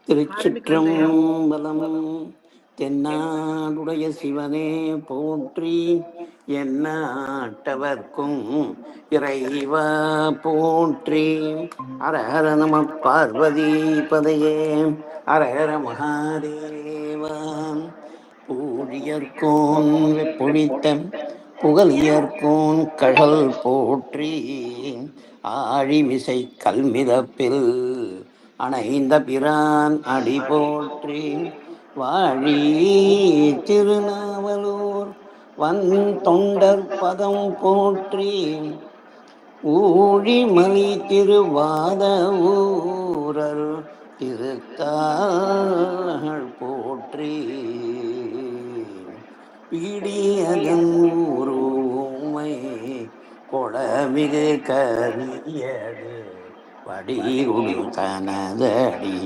திருச்சிற்றம்பலம். தென்னாடுடைய சிவனே போற்றி, எந்நாட்டவர்க்கும் இறைவா போற்றி. அரஹர நம பார்வதி பதையே, அரஹர மகாதேவா. பூழியர்கோன் வெப்பொழித்த புகழியர்கோன் கழல் போற்றி, ஆழிமிசை கல்மிதப்பில் அணைந்த பிரான் அடி போற்றி. வாழி திருநாவலூர் வன் தொண்டர் பதம் போற்றி, ஊழிமலி திருவாத ஊரர் திருத்தாள் போற்றி. பீடியதன் உருமை கொளமிகு கரியடு வடிகுடு தனதடி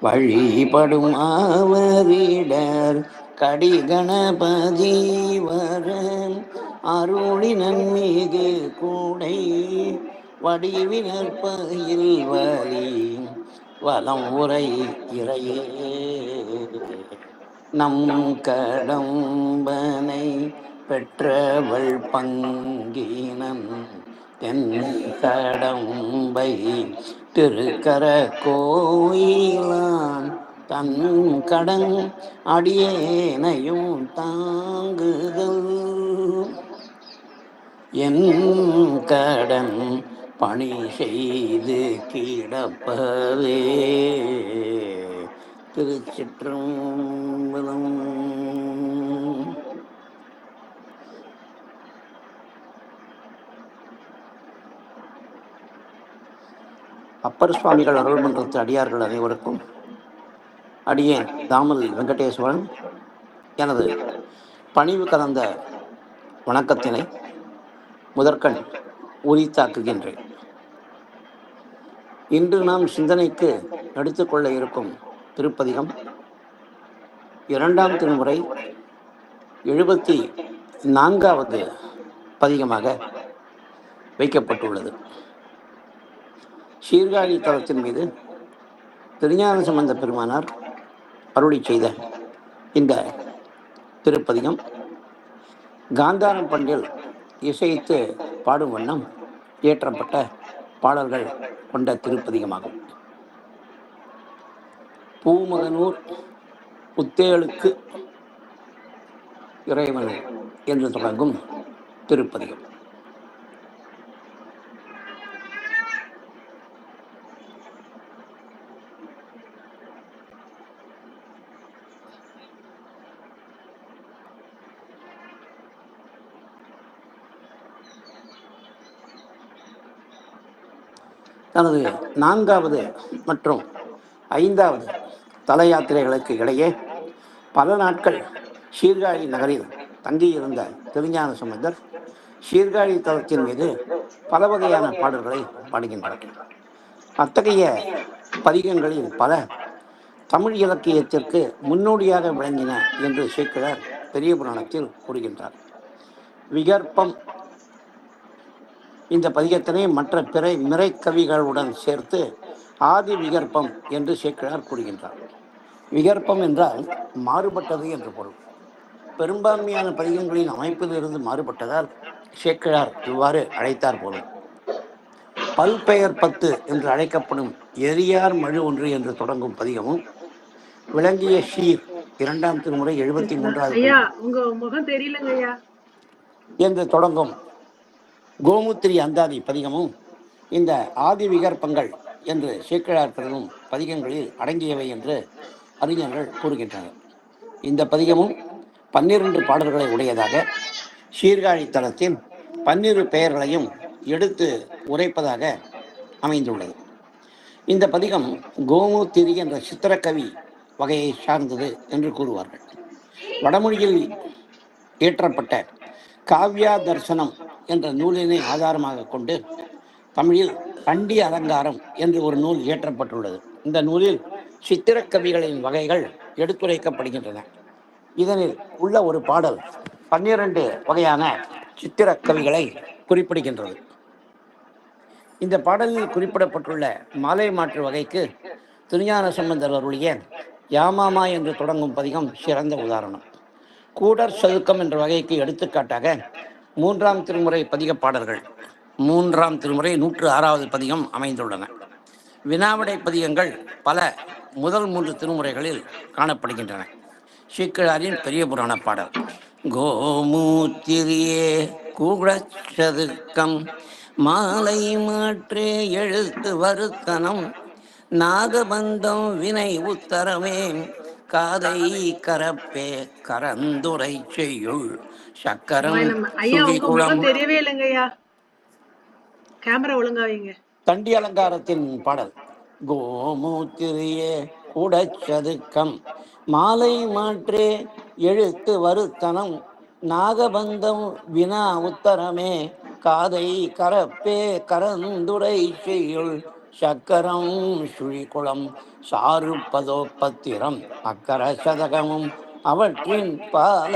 வழிபடும் ஆவரிடர் கடிகணபதி வர அருளினன் மீது கூடை வடிவினர் பயில் வலி வலம் உரை இறையே. நம் கடம்பனை பெற்றவள் பங்கினன் தென் கடம்பை திருக்கர கோயிலான் தன் கடன் அடியேனையும் தாங்குதல் என் கடன் பணி செய்து கிடப்பதே. திருச்சிற்றம்பலம். அப்பர் சுவாமிகள் அருள்மன்றத்து அடியார்கள் அனைவருக்கும் அடியேன் தாமல் வெங்கடேஸ்வரன் எனது பணிவு கலந்த வணக்கத்தினை முதற்கண் உரித்தாக்குகின்றேன். இன்று நாம் சிந்தனைக்கு எடுத்துக்கொள்ள இருக்கும் திருப்பதிகம் 2ஆம் திருமுறை 74வது பதிகமாக வைக்கப்பட்டுள்ளது. சீர்காழி தலத்தின் மீது திருஞான சம்பந்த பெருமானார் அருளி செய்த இந்த திருப்பதிகம் காந்தாரம் பண்டில் இசைத்து பாடும் வண்ணம் இயற்றப்பட்ட பாடல்கள் கொண்ட திருப்பதிகமாகும். பூமகனூர் புத்தேளுக்கு இறைவன் என்று தொடங்கும் திருப்பதிகம். தனது 4வது மற்றும் 5வது தல யாத்திரைகளுக்கு இடையே பல நாட்கள் சீர்காழி நகரில் தங்கியிருந்த திருஞான சம்பந்தர் சீர்காழி தலத்தின் மீது பல வகையான பாடல்களை பாடுகின்றார். அத்தகைய பதிகங்களில் பல தமிழ் இலக்கியத்திற்கு முன்னோடியாக விளங்கின என்று சேக்கிழார் பெரிய புராணத்தில் கூறுகின்றார். விகற்பம் இந்த பதிகத்தினை மற்ற பிற மிரைக்கவிகளுடன் சேர்த்து ஆதி விகற்பம் என்று சேக்கிழார் கூறுகின்றார். விகற்பம் என்றால் மாறுபட்டது என்று பொருள். பெரும்பான்மையான பதிகங்களின் அமைப்பிலிருந்து மாறுபட்டதால் சேக்கிழார் இவ்வாறு அழைத்தார் போலும். பல்பெயர் 10 என்று அழைக்கப்படும் எரியார் மழு ஒன்று என்று தொடங்கும் பதிகமும், விளங்கிய ஷீர் 2ஆம் திருமுறை 73வது என்று தொடங்கும் கோமுத்திரி அந்தாதி பதிகமும் இந்த ஆதி விகற்பங்கள் என்று சேக்கிழார் கருதும் பதிகங்களில் அடங்கியவை என்று அறிஞர்கள் கூறுகின்றனர். இந்த பதிகமும் 12 பாடல்களை உடையதாக சீர்காழி தலத்தில் 12 பெயர்களையும் எடுத்து உரைப்பதாக அமைந்துள்ளது. இந்த பதிகம் கோமுத்திரி என்ற சித்திரக்கவி வகையை சார்ந்தது என்று கூறுவார்கள். வடமொழியில் இயற்றப்பட்ட காவ்யா தர்சனம் என்ற நூலினை ஆதாரமாக கொண்டு தமிழில் கண்டி அலங்காரம் என்று ஒரு நூல் இயற்றப்பட்டுள்ளது. இந்த நூலில் சித்திரக்கவிகளின் வகைகள் எடுத்துரைக்கப்படுகின்றன. இதனில் உள்ள ஒரு பாடல் 12 வகையான சித்திரக்கவிகளை குறிப்பிடுகின்றது. இந்த பாடலில் குறிப்பிடப்பட்டுள்ள மாலை மாற்று வகைக்கு திருஞான சம்பந்தர் அருளிய யாமாமா என்று தொடங்கும் பதிகம் சிறந்த உதாரணம். கூடற் சதுக்கம் என்ற வகைக்கு எடுத்துக்காட்டாக 3ஆம் திருமுறை பதிக பாடல்கள் 3ஆம் திருமுறை 106வது பதிகம் அமைந்துள்ளன. வினாவிடை பதிகங்கள் பல முதல் 3 திருமுறைகளில் காணப்படுகின்றன. சீக்கிழாரின் பெரிய புராண பாடல் கோமூத்திரியே கூடற் சதுக்கம் மாலை மாற்றே எழுத்து வருத்தனம் நாகபந்தம் வினை உத்தரமே காதை கரப்பே கரந்துரை செய்யுள் சக்கரம் சுழிகுளம். தெரியவே இல்லைங்கய்யா, கேமரா ஒழுங்கா வைங்க. தண்டி அலங்காரத்தின் பாடல் கோமூத்திரியே கூடற் சதுக்கம் மாலை மாற்றே எழுத்து வருத்தனம் நாகபந்தம் வினா உத்தரமே காதை கரப்பே கரந்துரை செய்யுள் சக்கரம் சுழிகுளம் சாருப்பதோப்பத்திரம் அக்கர சதகமும் அவற்றின் பால.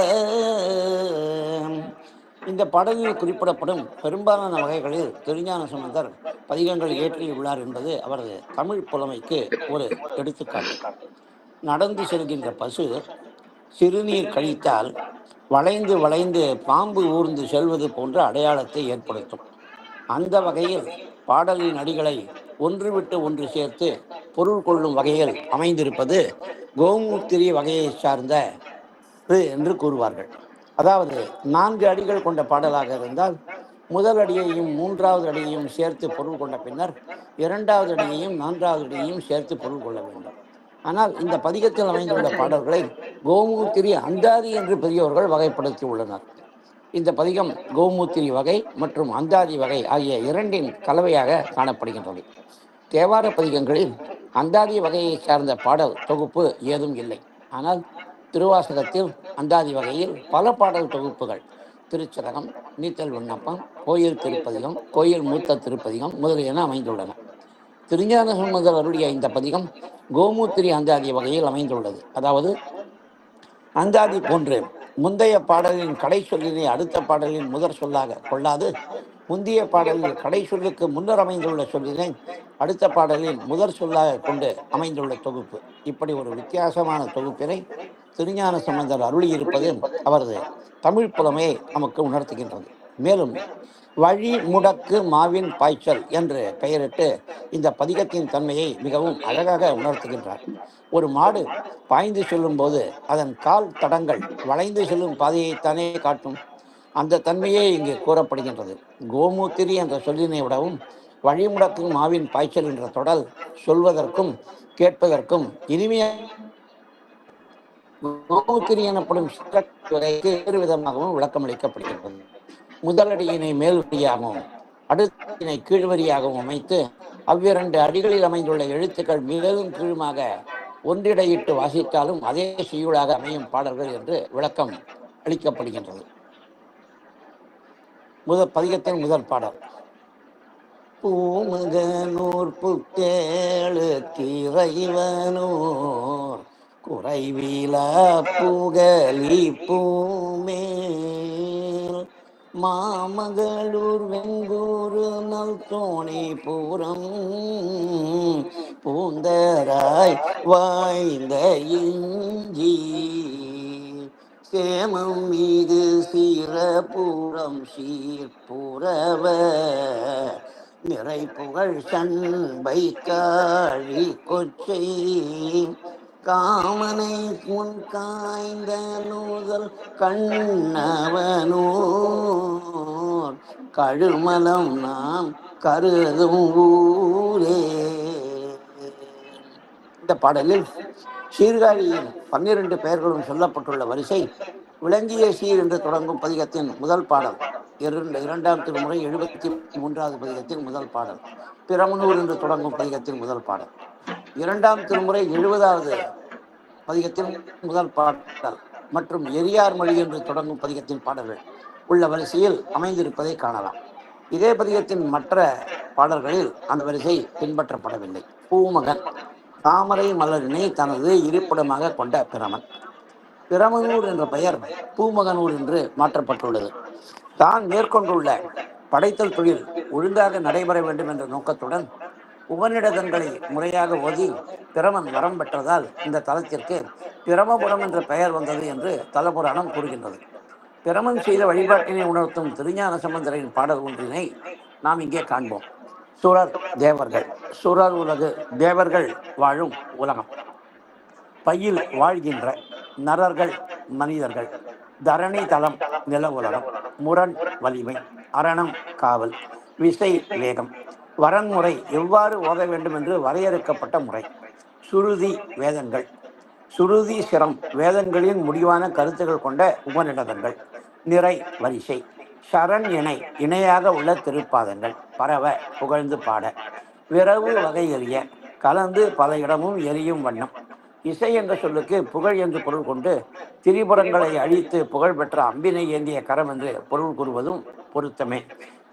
இந்த பாடலில் குறிப்பிடப்படும் பெரும்பாலான வகைகளில் திருஞான சம்பந்தர் பதிகங்கள் இயற்றியுள்ளார் என்பது அவரது தமிழ் புலமைக்கு ஒரு எடுத்துக்காட்டு. நடந்து செல்கின்ற பசு சிறுநீர் கழித்தால் வளைந்து வளைந்து பாம்பு ஊர்ந்து செல்வது போன்ற அடையாளத்தை ஏற்படுத்தும். அந்த வகையில் பாடலின் அடிகளை ஒன்று விட்டு ஒன்று சேர்த்து பொருள் கொள்ளும் வகையில் அமைந்திருப்பது கோமூத்திரி வகையை சார்ந்த என்று கூறுவார்கள். அதாவது 4 அடிகள் கொண்ட பாடலாக இருந்தால் முதல் அடியையும் 3வது அடியையும் சேர்த்து பொருள் கொண்ட பின்னர் 2வது அடியையும் 4வது அடியையும் சேர்த்து பொருள் கொள்ள வேண்டும். ஆனால் இந்த பதிகத்தில் அமைந்துள்ள பாடல்களை கோமூத்திரி அந்தாதி என்று பெரியவர்கள் வகைப்படுத்தி உள்ளனர். இந்த பதிகம் கோமூத்திரி வகை மற்றும் அந்தாதி வகை ஆகிய இரண்டின் கலவையாக காணப்படுகின்றது. தேவார பதிகங்களில் அந்தாதி வகையை சார்ந்த பாடல் தொகுப்பு ஏதும் இல்லை. ஆனால் திருவாசகத்தில் அந்தாதி வகையில் பல பாடல் தொகுப்புகள் திருச்சதகம், நீத்தல் விண்ணப்பம், கோயில் திருப்பதிகம், கோயில் மூத்த திருப்பதிகம் முதலியன அமைந்துள்ளன. திருஞான சம்பந்தர் அருளிய இந்த பதிகம் கோமூத்திரி அந்தாதி வகையில் அமைந்துள்ளது. அதாவது அந்தாதி போன்று முந்தைய பாடலின் கடை சொல்லினை அடுத்த பாடலின் முதற் சொல்லாக கொள்ளாது, முந்தைய பாடலில் கடை சொல்லுக்கு முன்னர் அமைந்துள்ள சொல்லினை அடுத்த பாடலில் முதற் சொல்லாக கொண்டு அமைந்துள்ள தொகுப்பு. இப்படி ஒரு வித்தியாசமான தொகுப்பினை திருஞான சம்பந்தர் அருளியிருப்பது அவரது தமிழ் புலமையை நமக்கு உணர்த்துகின்றது. மேலும் வழி முடக்கு மாவின் பாய்ச்சல் என்று பெயரிட்டு இந்த பதிகத்தின் தன்மையை மிகவும் அழகாக உணர்த்துகின்றார். ஒரு மாடு பாய்ந்து செல்லும் போது அதன் கால் தடங்கள் வளைந்து செல்லும் பாதையைத்தானே காட்டும். அந்த தன்மையே இங்கு கூறப்படுகின்றது. கோமூத்திரி என்ற சொல்லினை விடவும் வழிமுடக்கு மாவின் பாய்ச்சல் என்ற தொடர் சொல்வதற்கும் கேட்பதற்கும் இனிமையாக கோமூத்திரி எனப்படும் வேறு விதமாகவும் விளக்கம் அளிக்கப்படுகின்றது. முதலடியினை மேல்வரியாகவும் அடுத்தினை கீழ்வரியாகவும் அமைத்து அவ்விரண்டு அடிகளில் அமைந்துள்ள எழுத்துக்கள் மேலும் கீழுமாக ஒன்றிடையிட்டு வாசித்தாலும் அதே செய்யுளாக அமையும் பாடல்கள் என்று விளக்கம் அளிக்கப்படுகின்றது. பதிகத்தின் முதல் பாடல் பூமுகனூர் புக்கேளு திரைவனூர் குறைவிலா புகலி பூமேல் மாமகளூர் வெங்கூரு நல் தோணி பூரம் பூந்தராய் வாய்ந்த இஞ்சி சேமம் மீது சீரபூரம் சீர்புறவ நிறை புகழ் சண்பை காழி கொச்சை காமனை முன் காய்ந்த நூதல் கண்ணவனூர் கழுமலம் நாம் கருதும் ஊரே. இந்த பாடலில் சீர்காழியின் 12 பெயர்களும் சொல்லப்பட்டுள்ள வரிசை விளங்கிய சீர் என்று தொடங்கும் பதிகத்தின் முதல் பாடல் 2ஆம் திருமுறை 73வது பதிகத்தின் முதல் பாடல், பிரமனூர் என்று தொடங்கும் பதிகத்தின் முதல் பாடல் 2ஆம் திருமுறை 70வது பதிகத்தின் முதல் பாடல் மற்றும் எரியார் மொழி என்று தொடங்கும் பதிகத்தின் பாடல்கள் உள்ள வரிசையில் அமைந்திருப்பதை காணலாம். இதே பதிகத்தின் மற்ற பாடல்களில் அந்த வரிசை பின்பற்றப்படவில்லை. பூமகன் தாமரை மலரினை தனது இருப்பிடமாக கொண்ட பிரமன். பிரமனூர் என்ற பெயர் பூமகனூர் என்று மாற்றப்பட்டுள்ளது. தான் மேற்கொண்டுள்ள படைத்தல் தொழில் ஒழுங்காக நடைபெற வேண்டும் என்ற நோக்கத்துடன் உபநிடதங்களை முறையாக ஓதி பிரமன் வரம் பெற்றதால் இந்த தலத்திற்கு பிரமபுரம் என்ற பெயர் வந்தது என்று தலபுராணம் கூறுகின்றது. பிரமன் செய்த வழிபாட்டினை உணர்த்தும் திருஞான சம்பந்தரின் பாடல் ஒன்றினை நாம் இங்கே காண்போம். சுரர் தேவர்கள். சுரர் உலகு தேவர்கள் வாழும் உலகம். பையில் வாழ்கின்ற நரர்கள் மனிதர்கள். தரணி தலம் நில உலகம். முரண் வலிமை. அரணம் காவல். விசை வேகம். வரன்முறை எவ்வாறு ஓத வேண்டும் என்று வரையறுக்கப்பட்ட முறை. சுருதி வேதங்கள். சுருதி சிரம் வேதங்களின் முடிவான கருத்துக்கள் கொண்ட உபநிடதங்கள். நிறை வரிசை. சரண் இணை இணையாக உள்ள திருப்பாதங்கள். பரவ புகழ்ந்து பாட. விரவு வகை எறிய கலந்து பல இடமும் எரியும் வண்ணம். இசை என்ற சொல்லுக்கு புகழ் என்று பொருள் கொண்டு திரிபுரங்களை அழித்து புகழ் பெற்ற அம்பினை ஏந்திய கரம் என்று பொருள் கூறுவதும் பொருத்தமே.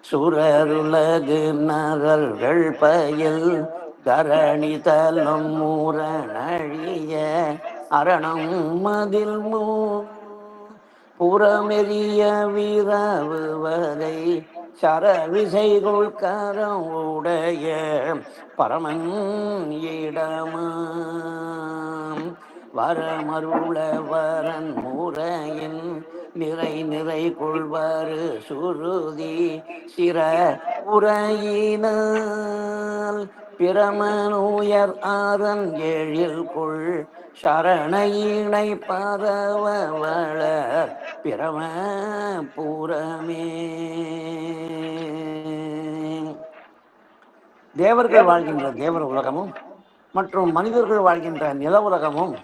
சுரருலகு நரர்கள் பயில் தரணி தலம் மூரணழிய அரணம் மதில் புறமெறிய வீரவு வரை சரவிசைகுள் கரம் உடைய பரமன் இடமாம் வரமருள வரன் முறையின் நிறை நிறை கொள்வாறு சுருதி சிற உரையினால் பிரமனுயர் ஆரன் எழில் கொள் சரணயினை பரவ வளர் பிரம பூரமே. தேவர்கள் வாழ்கின்ற தேவர் உலகமும் மற்றும் மனிதர்கள் வாழ்கின்ற நில உலகமும்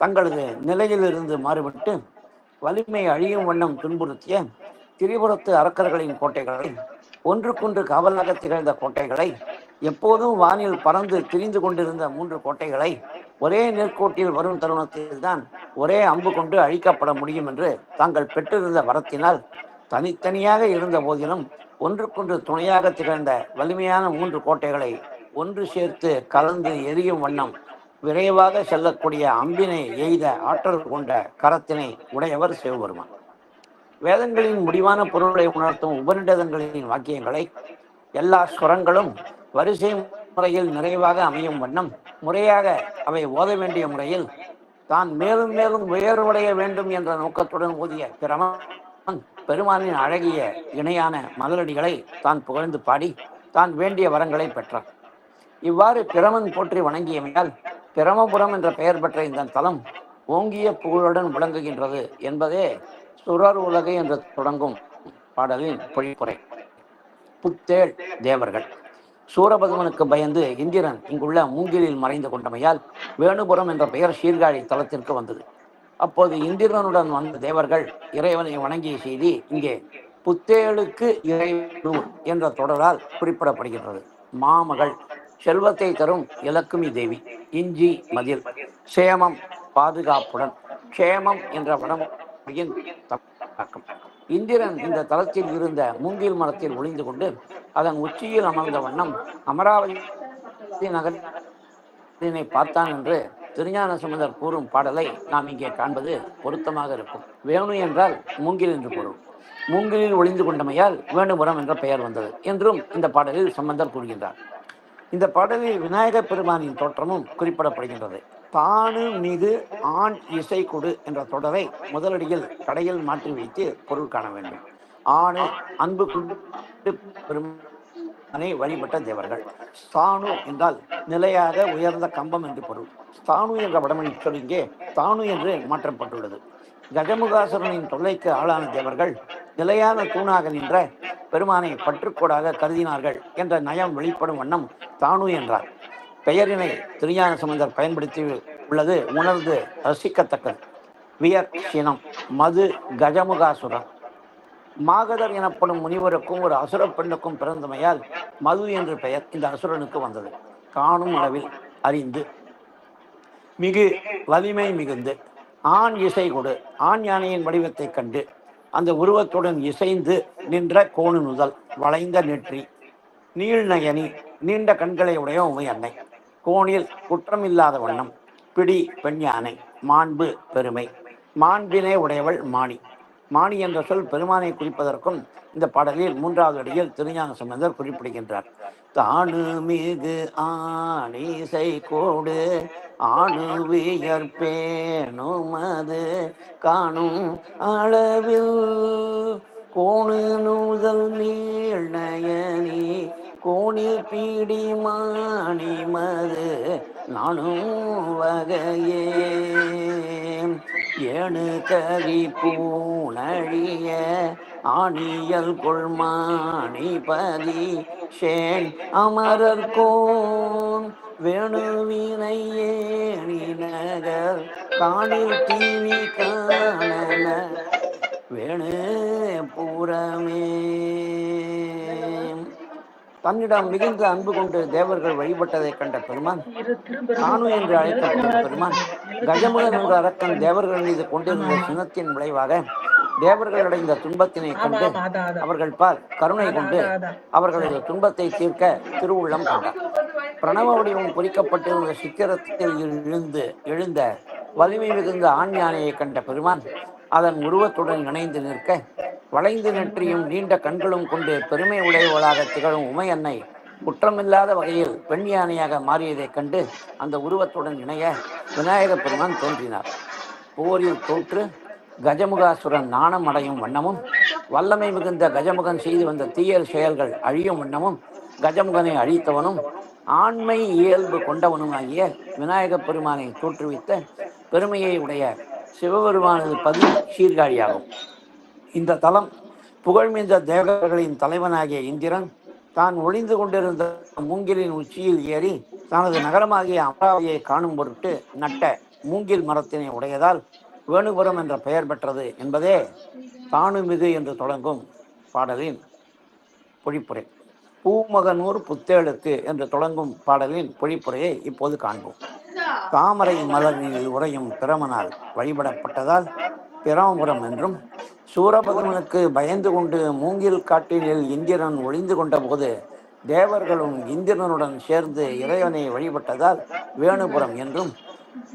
தங்களது நிலையிலிருந்து மாறுபட்டு வலிமை அழியும் வண்ணம் துன்புறுத்திய திரிபுரத்து அரக்கர்களின் கோட்டைகளை, ஒன்றுக்கொன்று காவலாக திகழ்ந்த கோட்டைகளை, எப்போதும் வானில் பறந்து திரிந்து கொண்டிருந்த 3 கோட்டைகளை ஒரே நேர்கோட்டில் வரும் தருணத்தில் தான் ஒரே அம்பு கொண்டு அழிக்கப்பட முடியும் என்று தாங்கள் பெற்றிருந்த வரத்தினால் தனித்தனியாக இருந்த போதிலும் ஒன்றுக்கொன்று துணையாக திகழ்ந்த வலிமையான 3 கோட்டைகளை ஒன்று சேர்த்து கலந்து எரியும் வண்ணம் விரைவாக செல்லக்கூடிய அம்பினை எய்த ஆற்றல் கொண்ட கரத்தினை உடையவர் சிவபெருமான். வேதங்களின் முடிவான பொருளை உணர்த்தும் உபநிடதங்களின் வாக்கியங்களை எல்லா ஸ்வரங்களும் வரிசை முறையில் நிறைவாக அமையும் வண்ணம் முறையாக அவை ஓத வேண்டிய முறையில் தான் மேலும் மேலும் உயர்வடைய வேண்டும் என்ற நோக்கத்துடன் ஓதிய பிரமன் பெருமானின் அழகிய இணையான மலரடிகளை தான் புகழ்ந்து பாடி தான் வேண்டிய வரங்களை பெற்றார். இவ்வாறு பிரமன் போற்றி வணங்கியமையால் பிரமபுரம் என்ற பெயர் பெற்ற இந்த தலம் ஓங்கிய புகழுடன் விளங்குகின்றது என்பதே சுரர் உலகு என்று தொடங்கும் பாடலின் பொழிப்புரை. புத்தேள் தேவர்கள். சூரபதுமனுக்கு பயந்து இந்திரன் இங்குள்ள மூங்கிலில் மறைந்து கொண்டமையால் வேணுபுரம் என்ற பெயர் சீர்காழி தலத்திற்கு வந்தது. அப்போது இந்திரனுடன் வந்த தேவர்கள் இறைவனை வணங்கிய செய்தி இங்கே புத்தேளுக்கு இறைவனூர் என்ற தொடரால் குறிப்பிடப்படுகின்றது. மாமகள் செல்வத்தை தரும் இலக்குமி தேவி. இஞ்சி மதில். சேமம் பாதுகாப்புடன். க்ஷேமம் என்ற வடமொழியின் தாக்கம். இந்திரன் இந்த தலத்தில் இருந்த மூங்கில் மரத்தில் ஒளிந்து கொண்டு அதன் உச்சியில் அமர்ந்த வண்ணம் அமராவதி நகரினை பார்த்தான் என்று திருஞான சம்பந்தர் கூறும் பாடலை நாம் இங்கே காண்பது பொருத்தமாக இருக்கும். வேணு என்றால் மூங்கில் என்று பொருள். மூங்கிலில் ஒளிந்து கொண்டமையால் வேணுபுரம் என்ற பெயர் வந்தது என்றும் இந்த பாடலில் சம்பந்தர் கூறுகின்றார். இந்த பாடலில் விநாயகப் பெருமானின் தோற்றமும் குறிப்பிடப்படுகின்றது. தானு மிகு ஆண் இசை கொடு என்ற தொடரை முதலடியில் கடையில் மாற்றி வைத்து பொருள் காண வேண்டும். ஆணு அன்பு பெருமானை வழிபட்ட தேவர்கள். ஸ்தானு என்றால் நிலையாக உயர்ந்த கம்பம் என்று பொருள். ஸ்தானு என்ற வடமொழி சொல் இங்கே தானு என்று மாற்றப்பட்டுள்ளது. கஜமுகாசுரனின் தொல்லைக்கு ஆளான தேவர்கள் நிலையான தூணாக நின்ற பெருமானை பற்றுக்கோடாக கருதினார்கள் என்ற நயம் வெளிப்படும் வண்ணம் தானு என்றார். பெயரினை திருஞான சம்பந்தர் பயன்படுத்தி உள்ளது உணர்ந்து ரசிக்கத்தக்கது. வியர் சினம். மது கஜமுகாசுரன். மாகதர் எனப்படும் முனிவருக்கும் ஒரு அசுர பெண்ணுக்கும் பிறந்தமையால் மது என்று பெயர் இந்த அசுரனுக்கு வந்தது. காணும் அளவில் அறிந்து. மிகு வலிமை மிகுந்து. ஆண் இசை கொடு. ஆண் யானையின் வடிவத்தை கண்டு அந்த உருவத்துடன் இசைந்து நின்ற கோணு நுதல். வளைந்த நெற்றி. நீள்நயனி நீண்ட கண்களை உடைய உமை அன்னை. கோணில் குற்றமில்லாத வண்ணம். பிடி பெண் யானை. மாண்பு பெருமை. மாண்பினை உடையவள் மாணி. மாணி என்ற சொல் பெருமானை குறிப்பதற்கும் இந்த பாடலில் மூன்றாவது அடியில் திருஞான சம்பந்தர் குறிப்பிடுகின்றார். தானு மிகு ஆணிசை கோடு ஆணுவியற்பேனுமது காணும் அளவில் கோணு நூதல் நீழ்நயனி கோணில் பீடி மாணிமது நானும் வகையே ஏணு கரி பூணழிய ஆணியல் கொள்மாணிபதி ஷேன் அமரர்கோன் வேணுவினை ஏணி நகர் காணில் தீவி காணன வேணு பூரமே. தன்னிடம் மிகுந்த அன்பு கொண்டு தேவர்கள் வழிபட்டதை கண்ட பெருமான், காணு என்று அழைக்கப்படும் பெருமான், கஜமுகன் என்ற அரக்கன் தேவர்கள் மீது கொண்டிருந்த சினத்தின் விளைவாக தேவர்கள் அடைந்த துன்பத்தினை கண்டு அவர்கள் பால் கருணை கொண்டு அவர்களது துன்பத்தை தீர்க்க திருவுள்ளம் கொண்டார். பிரணவ வடிவம் பொறிக்கப்பட்டிருந்த சித்திரத்தில் எழுந்த வலிமை மிகுந்த ஆண் யானையை கண்ட பெருமான் அதன் உருவத்துடன் இணைந்து நிற்க, வளைந்து நெற்றியும் நீண்ட கண்களும் கொண்டு பெருமை உடையவளாக திகழும் உமை அன்னை குற்றமில்லாத வகையில் பெண் யானையாக மாறியதைக் கண்டு அந்த உருவத்துடன் இணைய விநாயக பெருமான் தோன்றினார். போரில் தோற்று கஜமுகாசுரன் நாணம் அடையும் வண்ணமும், வல்லமை மிகுந்த கஜமுகன் செய்து வந்த தீயல் செயல்கள் அழியும் வண்ணமும், கஜமுகனை அழித்தவனும் ஆண்மை இயல்பு கொண்டவனுமாகிய விநாயக பெருமானை தோற்றுவித்த பெருமையை உடைய சிவபெருமானது பதி சீர்காழியாகும். இந்த தலம் புகழ்மிந்த தேவர்களின் தலைவனாகிய இந்திரன் தான் ஒளிந்து கொண்டிருந்த மூங்கிலின் உச்சியில் ஏறி தனது நகரமாகிய அமராவதியை காணும் பொருட்டு நட்ட மூங்கில் மரத்தினை உடையதால் வேணுபுரம் என்ற பெயர் பெற்றது என்பதே தானுமிகு என்று தொடங்கும் பாடலின் பொழிப்புரை. பூமகனூர் புத்தேளுக்கு என்று தொடங்கும் பாடலின் பொழிப்புரையை இப்போது காண்போம். தாமரை மலரில் உறையும் பிரமனால் வழிபடப்பட்டதால் பிரமபுரம் என்றும், சூரபதுமனுக்கு பயந்து கொண்டு மூங்கில் காட்டினில் இந்திரன் ஒளிந்து கொண்ட போது தேவர்களும் இந்திரனுடன் சேர்ந்து இறைவனை வழிபட்டதால் வேணுபுரம் என்றும்,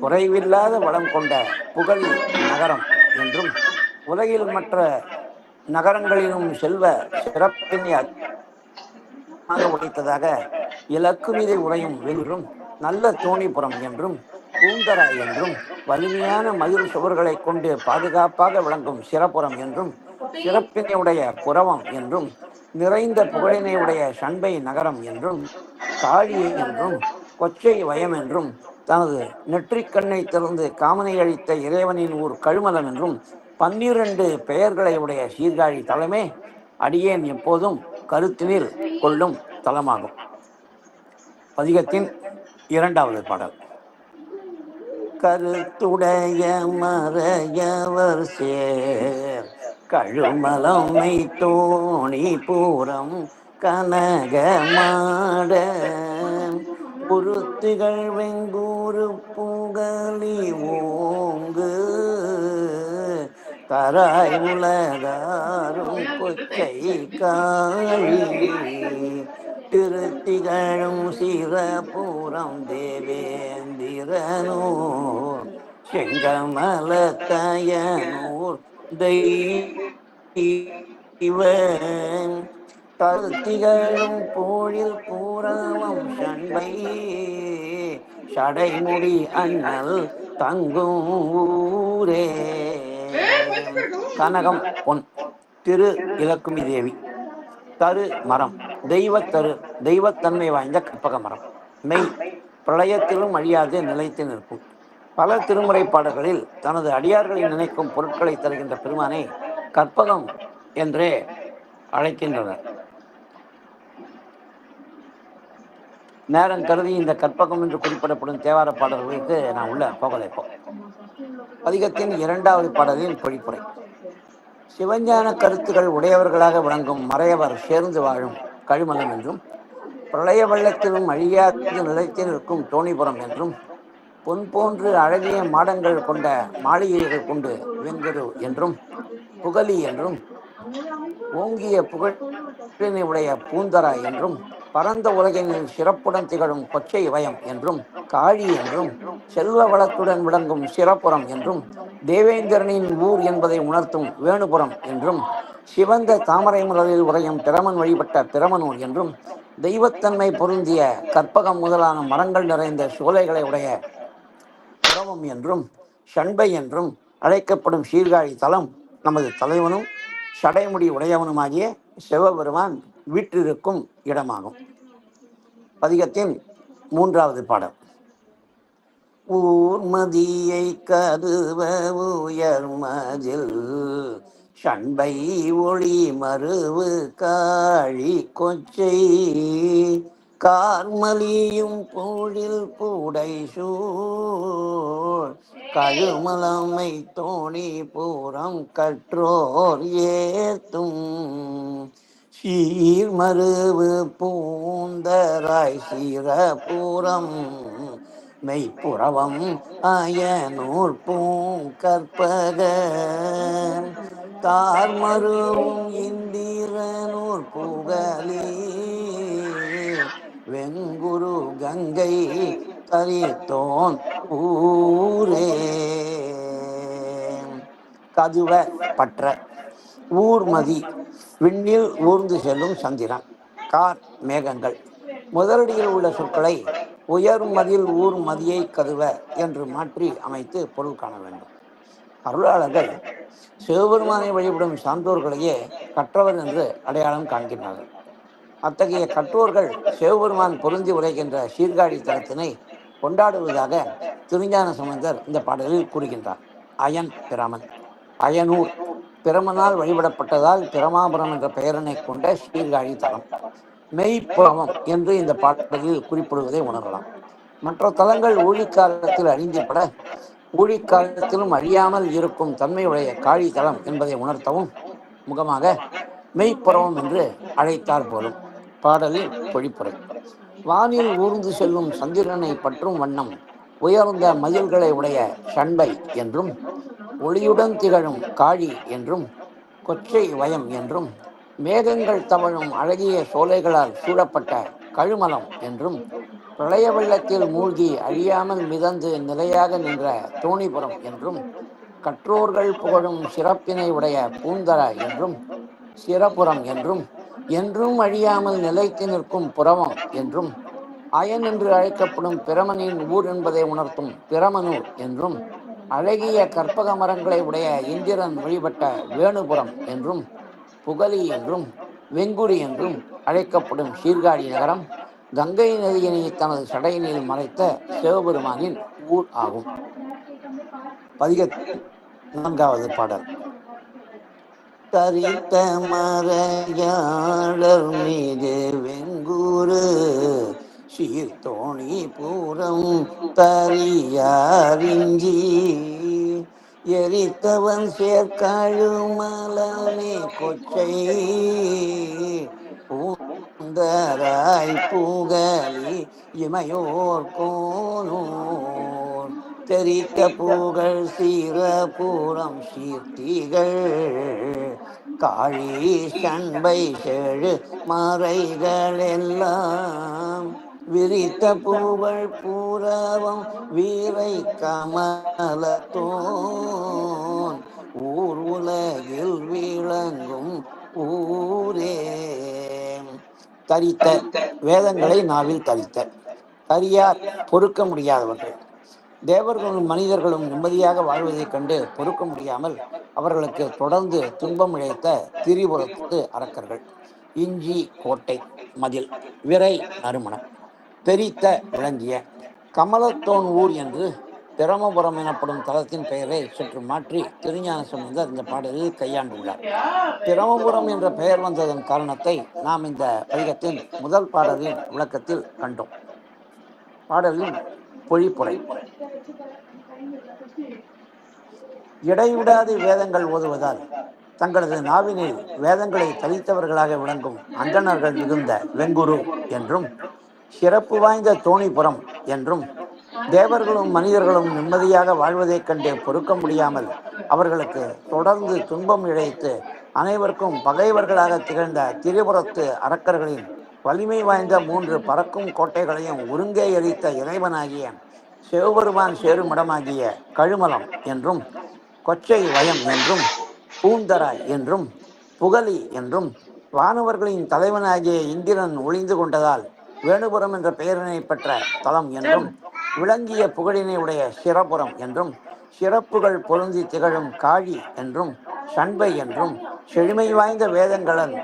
குறைவில்லாத வளம் கொண்ட புகழி நகரம் என்றும், உலகில் மற்ற நகரங்களிலும் செல்வ சிறப்பினை உடைத்ததாக இலக்கு மீது உறையும் வென்றும், நல்ல தோணிபுரம் என்றும், பூந்தராய் என்றும், வலிமையான மதில் சுவர்களை கொண்டு பாதுகாப்பாக விளங்கும் சிறப்புறம் என்றும், சிறப்பினை உடைய புறவம் என்றும், நிறைந்த புகழினை உடைய சண்பை நகரம் என்றும், காழி என்றும், கொச்சை வயம் என்றும், தனது நெற்றிக்கண்ணை திறந்து காமனை அளித்த இறைவனின் ஊர் கழுமலம் என்றும் 12 பெயர்களை உடைய சீர்காழி தலமே அடியேன் எப்போதும் கருத்தினில் கொள்ளும் தலமாகும். பதிகத்தின் 2வது பாடல். கருத்துடைய மறையவர் சேர் கழுமலமை தோணி பூரம் கனகமாட பொருத்துகள் வெங்கூறு புகழி ஓங்கு தராய் உலகாரும் கொச்சை காழி திருத்திகழும் சிறபுரம் தேவேந்திரனூர் செங்கமலத்தயனூர் தெய்வன் கருத்திகழும் போழில் பூரவம் சண்பை சடைமுடி அண்ணல் தங்கும் ஊரே. கனகம் பொன், திரு இலக்குமி தேவி, தரு மரம், தெய்வத்தரு, தெய்வத்தன்மை வாய்ந்த கற்பக மரம், மெய் பிரளயத்திலும் அழியாது நிலைத்து நிற்கும். பல திருமுறை பாடல்களில் தனது அடியார்களை நினைக்கும் பொருட்களை தருகின்ற பெருமானை கற்பகம் என்றே அழைக்கின்றனர். நேரம் கருதி இந்த கற்பகம் என்று குறிப்பிடப்படும் தேவார பாடல்களுக்கு நான் உள்ள போகலை. பதிகத்தின் 2வது பாடலின் பொழிப்புரை. சிவஞான கருத்துகள் உடையவர்களாக விளங்கும் மறையவர் சேர்ந்து வாழும் கழுமலம் என்றும், பிரளய வெள்ளத்திலும் அழியாது நிலைத்து நிற்கும் தோணிபுரம் என்றும், பொன் போன்று அழகிய மாடங்கள் கொண்ட மாளிகைகள் கொண்டு வெங்குரு என்றும், புகழி என்றும், ஓங்கிய புகழினை உடைய பூந்தராய் என்றும், பரந்த உலகினில் சிறப்புடன் திகழும் கொச்சை வயம் என்றும், காழி என்றும், செல்வ வளத்துடன் விளங்கும் சிறப்புறம் என்றும், தேவேந்திரனின் ஊர் என்பதை உணர்த்தும் வேணுபுரம் என்றும், சிவந்த தாமரை மலரில் உறையும் பிரமன் வழிபட்ட பிரமனூர் என்றும், தெய்வத்தன்மை பொருந்திய கற்பகம் முதலான மரங்கள் நிறைந்த சோலைகளை உடைய புறவம் என்றும், ஷண்பை என்றும் அழைக்கப்படும் சீர்காழி தலம் நமது தலைவனும் சடைமுடி உடையவனுமாகிய சிவபெருமான் வீற்றிருக்கும் இடமாகும். பதிகத்தின் 3வது பாடல். ஊர்மதியை கருவ உயர்மதில் ஷண்பை ஒளி மருவு காழி கொச்சை கார்மலியும் பொழில் பூடை சூழ் கழுமலமை தோணி பூரம் கற்றோர் ஏத்தும் சீர்மருவு பூந்தராய் சீரபுரம் மெய்ப்புறவம் அயனூர் பூங்கற்பக தார்மருவும் இந்திரனூர் புகழி வெங்குரு கங்கை தரித்தோன் ஊரே. கதுவ பற்ற. ஊர்மதி விண்ணில் ஊர்ந்து செல்லும் சந்திரன். கார் மேகங்கள். முதலடியில் உள்ள சொற்களை உயர்மதில் ஊர் மதியை கதுவ என்று மாற்றி அமைத்து பொருள் காண வேண்டும். அருளாளர்கள் சிவபெருமானை வழிபடும் சான்றோர்களையே கற்றவர் என்று அடையாளம் காண்கின்றார்கள். அத்தகைய கற்றோர்கள் சிவபெருமான் பொருந்தி உரைகின்ற சீர்காழி தலத்தினை கொண்டாடுவதாக திருஞான சம்பந்தர் இந்த பாடலில் கூறுகின்றார். அயன் பிரமன். அயனூர் பிரமனால் வழிபடப்பட்டதால் பிரமாபுரம் என்ற பெயரினை கொண்ட சீர்காழி தலம். மெய்ப்புறவம் என்று இந்த பாடலில் குறிப்பிடுவதை உணரலாம். மற்ற தலங்கள் ஊழிக்காலத்தில் அழிந்துபட ஊழிக்காலத்திலும் அழியாமல் இருக்கும் தன்மையுடைய காழி தலம் என்பதை உணர்த்தவும் முகமாக மெய்ப்புறவம் என்று அழைத்தார் போலும். பாடலின் பொழிப்புரை. வானில் ஊர்ந்து செல்லும் சந்திரனை பற்றும் வண்ணம் உயர்ந்த மதில்களை உடைய ஷண்பை என்றும், ஒளியுடன் திகழும் காழி என்றும், கொச்சை வயம் என்றும், மேகங்கள் தவழும் அழகிய சோலைகளால் சூழப்பட்ட கழுமலம் என்றும், பிரளய வெள்ளத்தில் மூழ்கி அழியாமல் மிதந்து நிலையாக நின்ற தோணிபுரம் என்றும், கற்றோர்கள் புகழும் சிறப்பினை உடைய பூந்தர என்றும், சிறப்புறம் என்றும், என்றும் அழியாமல் நிலைத்து நிற்கும் புறவம் என்றும், அயன் என்று அழைக்கப்படும் பிரமனின் ஊர் என்பதை உணர்த்தும் பிரமனூர் என்றும், அழகிய கற்பக மரங்களை உடைய இந்திரன் வழிபட்ட வேணுபுரம் என்றும், புகலி என்றும், வெங்குடி என்றும் அழைக்கப்படும் சீர்காழி நகரம் கங்கை நதியினை தனது சடையினில் மறைத்த சிவபெருமானின் ஊர் ஆகும். பதிகத்தின் 4வது பாடல். தரித்த மறையாளர் மீது வெங்குரு சீர்தோணி பூரம் தரியாரிஞ்சி எரித்தவன் சேர்க்கழுமலமே கொச்சை பூந்தராய் புகழி இமையோர் கோனூர் தெரித்த புகழ் சீரபுரம் சீர்த்திகள் காழி ஷண்பை செழு மறைகள் எல்லாம் விரித்த புகழ் பூரவம் வீரை கமலத்தோன் ஊர் உலகில் விளங்கும் ஊரே. தரித்த வேதங்களை நாவில் தரித்த. தரியார் பொறுக்க முடியாதவர்கள். தேவர்களும் மனிதர்களும் நிம்மதியாக வாழ்வதைக் கண்டு பொறுக்க முடியாமல் அவர்களுக்கு தொடர்ந்து துன்பம் இழைத்த திரிபுரத்து அரக்கர்கள். இஞ்சி கோட்டை மதில். விரை நறுமணம். தெரித்த விளங்கிய. கமலத்தோன் ஊர் என்று பிரமபுரம் எனப்படும் தலத்தின் பெயரை சற்று மாற்றி திருஞான சம்பந்தர் இந்த பாடலில் கையாண்டுள்ளார். பிரமபுரம் என்ற பெயர் வந்ததன் காரணத்தை நாம் இந்த பதிகத்தின் முதல் பாடலின் விளக்கத்தில் கண்டோம். பாடலின் பொழிப்புரை. இடைவிடாது வேதங்கள் ஓதுவதால் தங்களது நாவினில் வேதங்களை தரித்தவர்களாக விளங்கும் அந்தணர்கள் மிகுந்த வெங்குரு என்றும், சிறப்பு வாய்ந்த தோணிபுரம் என்றும், தேவர்களும் மனிதர்களும் நிம்மதியாக வாழ்வதைக் கண்டு பொறுக்க முடியாமல் அவர்களுக்கு தொடர்ந்து துன்பம் இழைத்து அனைவருக்கும் பகைவர்களாக திகழ்ந்த திரிபுரத்து அரக்கர்களின் வலிமை வாய்ந்த 3 பறக்கும் கோட்டைகளையும் ஒருங்கே எரித்த இறைவனாகிய சிவபெருமான் சேரும் இடமாகிய கழுமலம் என்றும், கொச்சை வயம் என்றும், பூந்தராய் என்றும், புகலி என்றும், வானவர்களின் தலைவனாகிய இந்திரன் ஒளிந்து கொண்டதால் வேணுபுரம் என்ற பெயரினை பெற்ற தலம் என்றும், விளங்கிய புகழினை உடைய சிரபுரம் என்றும், சிறப்புகள் பொருந்தி திகழும் காழி என்றும், சண்பை என்றும், செழுமை வாய்ந்த வேதங்களன்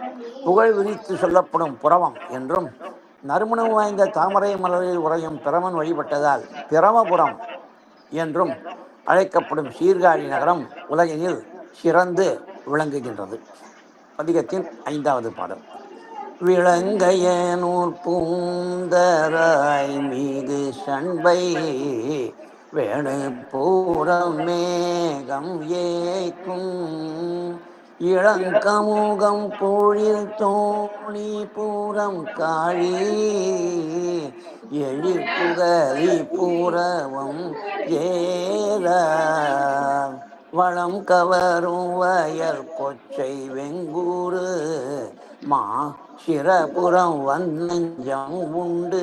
புகழ் விரித்து சொல்லப்படும் புறவம் என்றும், நறுமணம் வாய்ந்த தாமரை மலரில் உறையும் பிரமன் வழிபட்டதால் பிரமபுரம் என்றும் அழைக்கப்படும் சீர்காழி நகரம் உலகினில் சிறந்து விளங்குகின்றது. பதிகத்தின் 5வது பாடல். விளங்கைய நூற்பூந்தராய் மீது சண்பை வேணு பூரம் மேகம் ஏக்கும் இளங்கமுகம் பொழில் தோணி பூரம் காழி எழில் புகலி பூரவம் ஏற வளம் கவரும் வயல் கொச்சை வெங்கூறு மா சிரபுரம் வன்னஞ்சம் உண்டு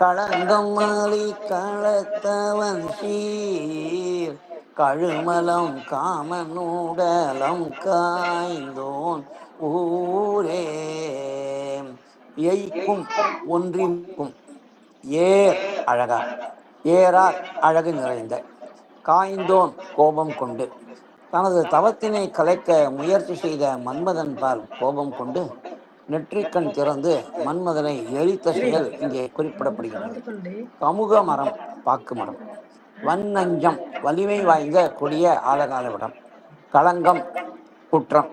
களங்கம் மாலி களத்தவன் சீர் கழுமலம் காமனூடலம் காய்ந்தோன் ஊரே. எய்க்கும் ஒன்றிக்கும் ஏர் அழகார், ஏறார் அழகு நிறைந்த, காய்ந்தோன் கோபம் கொண்டு, தனது தவத்தினை கலைக்க முயற்சி செய்த மன்மதன் பால் கோபம் கொண்டு நெற்றிக்கண் திறந்து மன்மதனை எரித்த செயல் இங்கே குறிப்பிடப்படுகிறது. கமுக மரம் பாக்கு மரம், வன்னஞ்சம் வலிமை வாய்ந்த கொடிய ஆலகால விடம், களங்கம் குற்றம்,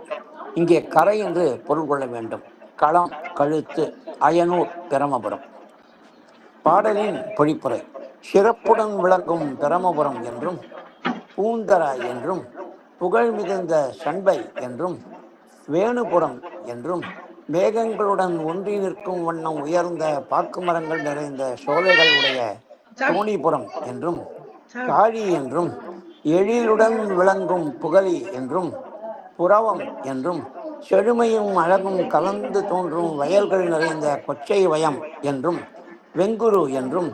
இங்கே கரை என்று பொருள் கொள்ள வேண்டும். களம் கழுத்து, அயனூர் பிரமபுரம். பாடலின் பொழிப்புரை. சிறப்புடன் விளங்கும் பிரமபுரம் என்றும், பூந்தராய் என்றும், புகழ் மிகுந்த சண்பை என்றும், வேணுபுரம் என்றும், மேகங்களுடன் ஒன்றி நிற்கும் வண்ணம் உயர்ந்த பாக்கு மரங்கள் நிறைந்த சோலைகள் உடைய தோணிபுரம் என்றும், காழி என்றும், எழிலுடன் விளங்கும் புகலி என்றும், புறவம் என்றும், செழுமையும் அழகும் கலந்து தோன்றும் வயல்கள் நிறைந்த கொச்சை வயம் என்றும், வெங்குரு என்றும்,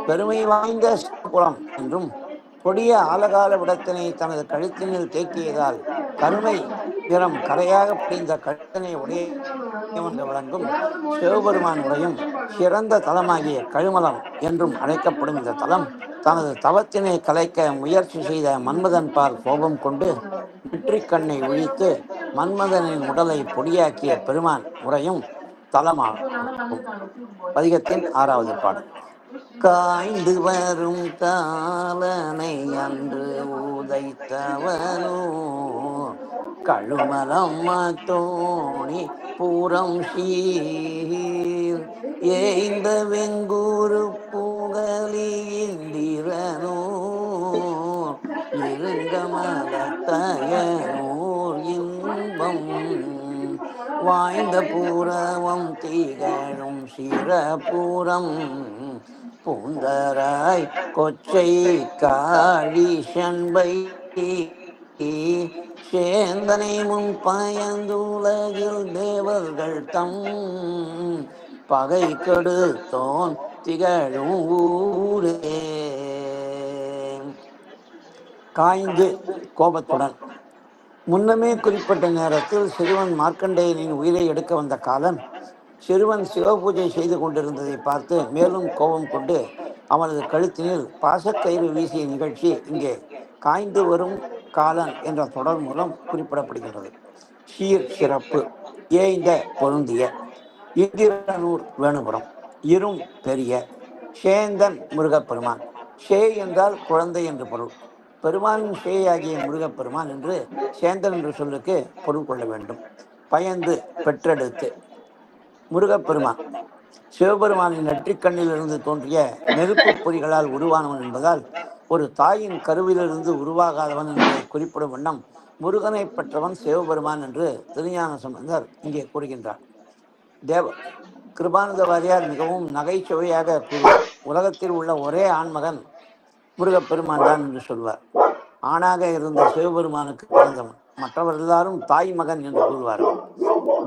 பெருமை வாய்ந்த சிவபுரம் என்றும், கொடிய ஆலகால விடத்தினை தனது கழுத்தினில் தேக்கியதால் கருமை நிறம் கரையாக பிடிந்த கழுத்தினை உடைய விளங்கும் சிவபெருமான் உரையும் சிறந்த தலமாகிய கழுமலம் என்றும் அழைக்கப்படும் இந்த தலம் தனது தவத்தினை கலைக்க முயற்சி செய்த மன்மதன் பால் கோபம் கொண்டு நெற்றிக்கண்ணை ஒழித்து மன்மதனின் உடலை பொடியாக்கிய பெருமான் உரையும் தலமாகும். பதிகத்தின் 6வது பாடல். காய்ந்து வரும் காலனை அன்று உதைத்தவனோ கழுமலம் தோணி பூரம் சீர் ஏய்ந்த வெங்கூரு புகலி இந்திரனோ இருங்கமலத்தயனூர் இன்பம் வாய்ந்த பூரவம் திகழும் சிரபுரம் பூந்தராய் கொச்சை காழி சண்பை சேந்தனை முன் பயந்துலகில் தேவர்கள் தம் பகை கெடுத்தோன் திகழும் ஊரே. காய்ந்து கோபத்துடன். முன்னமே குறிப்பிட்ட நேரத்தில் சிறுவன் மார்க்கண்டேயனின் உயிரை எடுக்க வந்த காலன் சிறுவன் சிவபூஜை செய்து கொண்டிருந்ததை பார்த்து மேலும் கோபம் கொண்டு அவனது கழுத்தினில் பாசக்கயிறு வீசிய நிகழ்ச்சி இங்கே காய்ந்து வரும் காலன் என்ற தொடர் மூலம் குறிப்பிடப்படுகின்றது. சீர் சிறப்பு, ஏய்ந்த பொருந்திய, இந்திரனூர் வேணுபுரம், இரும் பெரிய, சேந்தன் முருகப்பெருமான். ஷே என்றால் குழந்தை என்று பொருள். பெருமானின் ஷேயாகிய முருகப்பெருமான் என்று சேந்தன் என்ற சொல்லுக்கு பொருள் கொள்ள வேண்டும். பயந்து பெற்றெடுத்து. முருகப்பெருமான் சிவபெருமானின் நெற்றிக்கண்ணிலிருந்து தோன்றிய நெருப்பு பொறிகளால் உருவானவன் என்பதால் ஒரு தாயின் கருவிலிருந்து உருவாகாதவன் என்பதை குறிப்பிடும் வண்ணம் முருகனை பெற்றவன் சிவபெருமான் என்று திருஞான சம்பந்தர் இங்கே கூறுகின்றார். கிருபானந்த வாரியார் மிகவும் நகைச்சுவையாக கூறுவார். உலகத்தில் உள்ள ஒரே ஆண்மகன் முருகப்பெருமான் தான் என்று சொல்வார். ஆணாக இருந்த சிவபெருமானுக்கு பிறந்தவன், மற்றவர் எல்லாரும் தாய் மகன் என்று கூறுவார்கள்.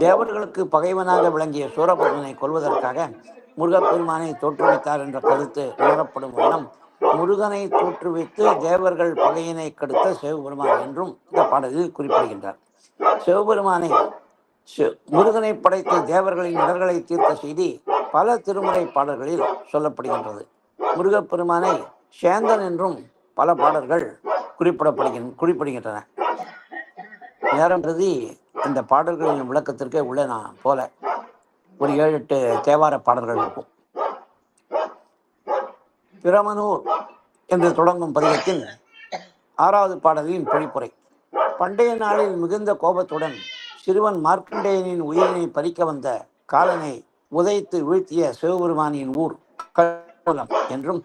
தேவர்களுக்கு பகைவனாக விளங்கிய சூரபத்மனை கொல்வதற்காக முருகப்பெருமானை தோற்றுவித்தார் என்ற கருத்து உணரப்படும் வண்ணம் முருகனை தோற்றுவித்து தேவர்கள் பகையினை கெடுத்த சிவபெருமான் என்றும் இந்த பாடலில் குறிப்பிடுகின்றார். சிவபெருமானை முருகனை படைத்து தேவர்களின் இடர்களை தீர்த்த செய்தி பல திருமுறை பாடல்களில் சொல்லப்படுகின்றது. முருகப்பெருமானை சேந்தன் என்றும் பல பாடல்கள் குறிப்பிடுகின்றன. நேரம் கருதி இந்த பாடல்களின் விளக்கத்திற்கு உள்ள நான் போல ஒரு 7-8 தேவார பாடல்கள் இருக்கும். பிரமனூர் என்று தொடங்கும் பதிகத்தின் 6வது பாடலின் பொழிப்புரை. பண்டைய நாளில் மிகுந்த கோபத்துடன் சிறுவன் மார்க்கண்டேயனின் உயிரினை பறிக்க வந்த காலனை உதைத்து வீழ்த்திய சிவபெருமானின் ஊர் கல்லம் என்றும்,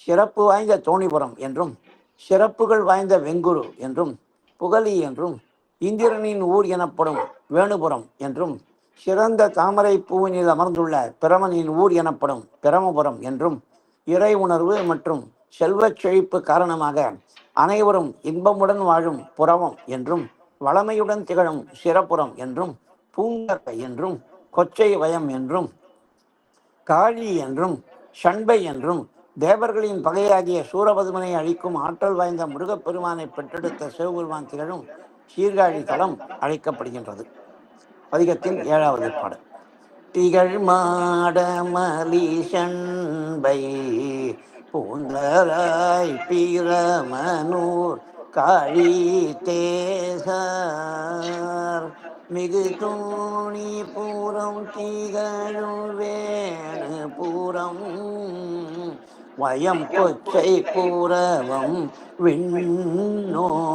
சிறப்பு வாய்ந்த தோணிபுரம் என்றும், சிறப்புகள் வாய்ந்த வெங்குரு என்றும், புகலி என்றும், இந்திரனின் ஊர் எனப்படும் வேணுபுரம் என்றும், சிறந்த தாமரை பூவினில் அமர்ந்துள்ள பிரமனின் ஊர் எனப்படும் பிரமபுரம் என்றும், இறை உணர்வு மற்றும் செல்வச் செழிப்பு காரணமாக அனைவரும் இன்பமுடன் வாழும் புறவம் என்றும், வளமையுடன் திகழும் சிறப்புறம் என்றும், பூங்கரை என்றும், கொச்சை வயம் என்றும், காழி என்றும், ஷண்பை என்றும், தேவர்களின் பகையாகிய சூரபதுமனை அழிக்கும் ஆற்றல் வாய்ந்த முருகப்பெருமானை பெற்றெடுத்த சிவபெருமான் திகழும் சீர்காழி தலம் அழைக்கப்படுகின்றது. பதிகத்தின் 7வது பாடல். திகழ் மாடமலி ஷண்பை பூந்தராய் பிரமனூர் காழி தேசார் மிகு தோணி பூரம் திகழும் வேணு பூரம் வயம் கொச்சை பூரவம் விண்ணோர்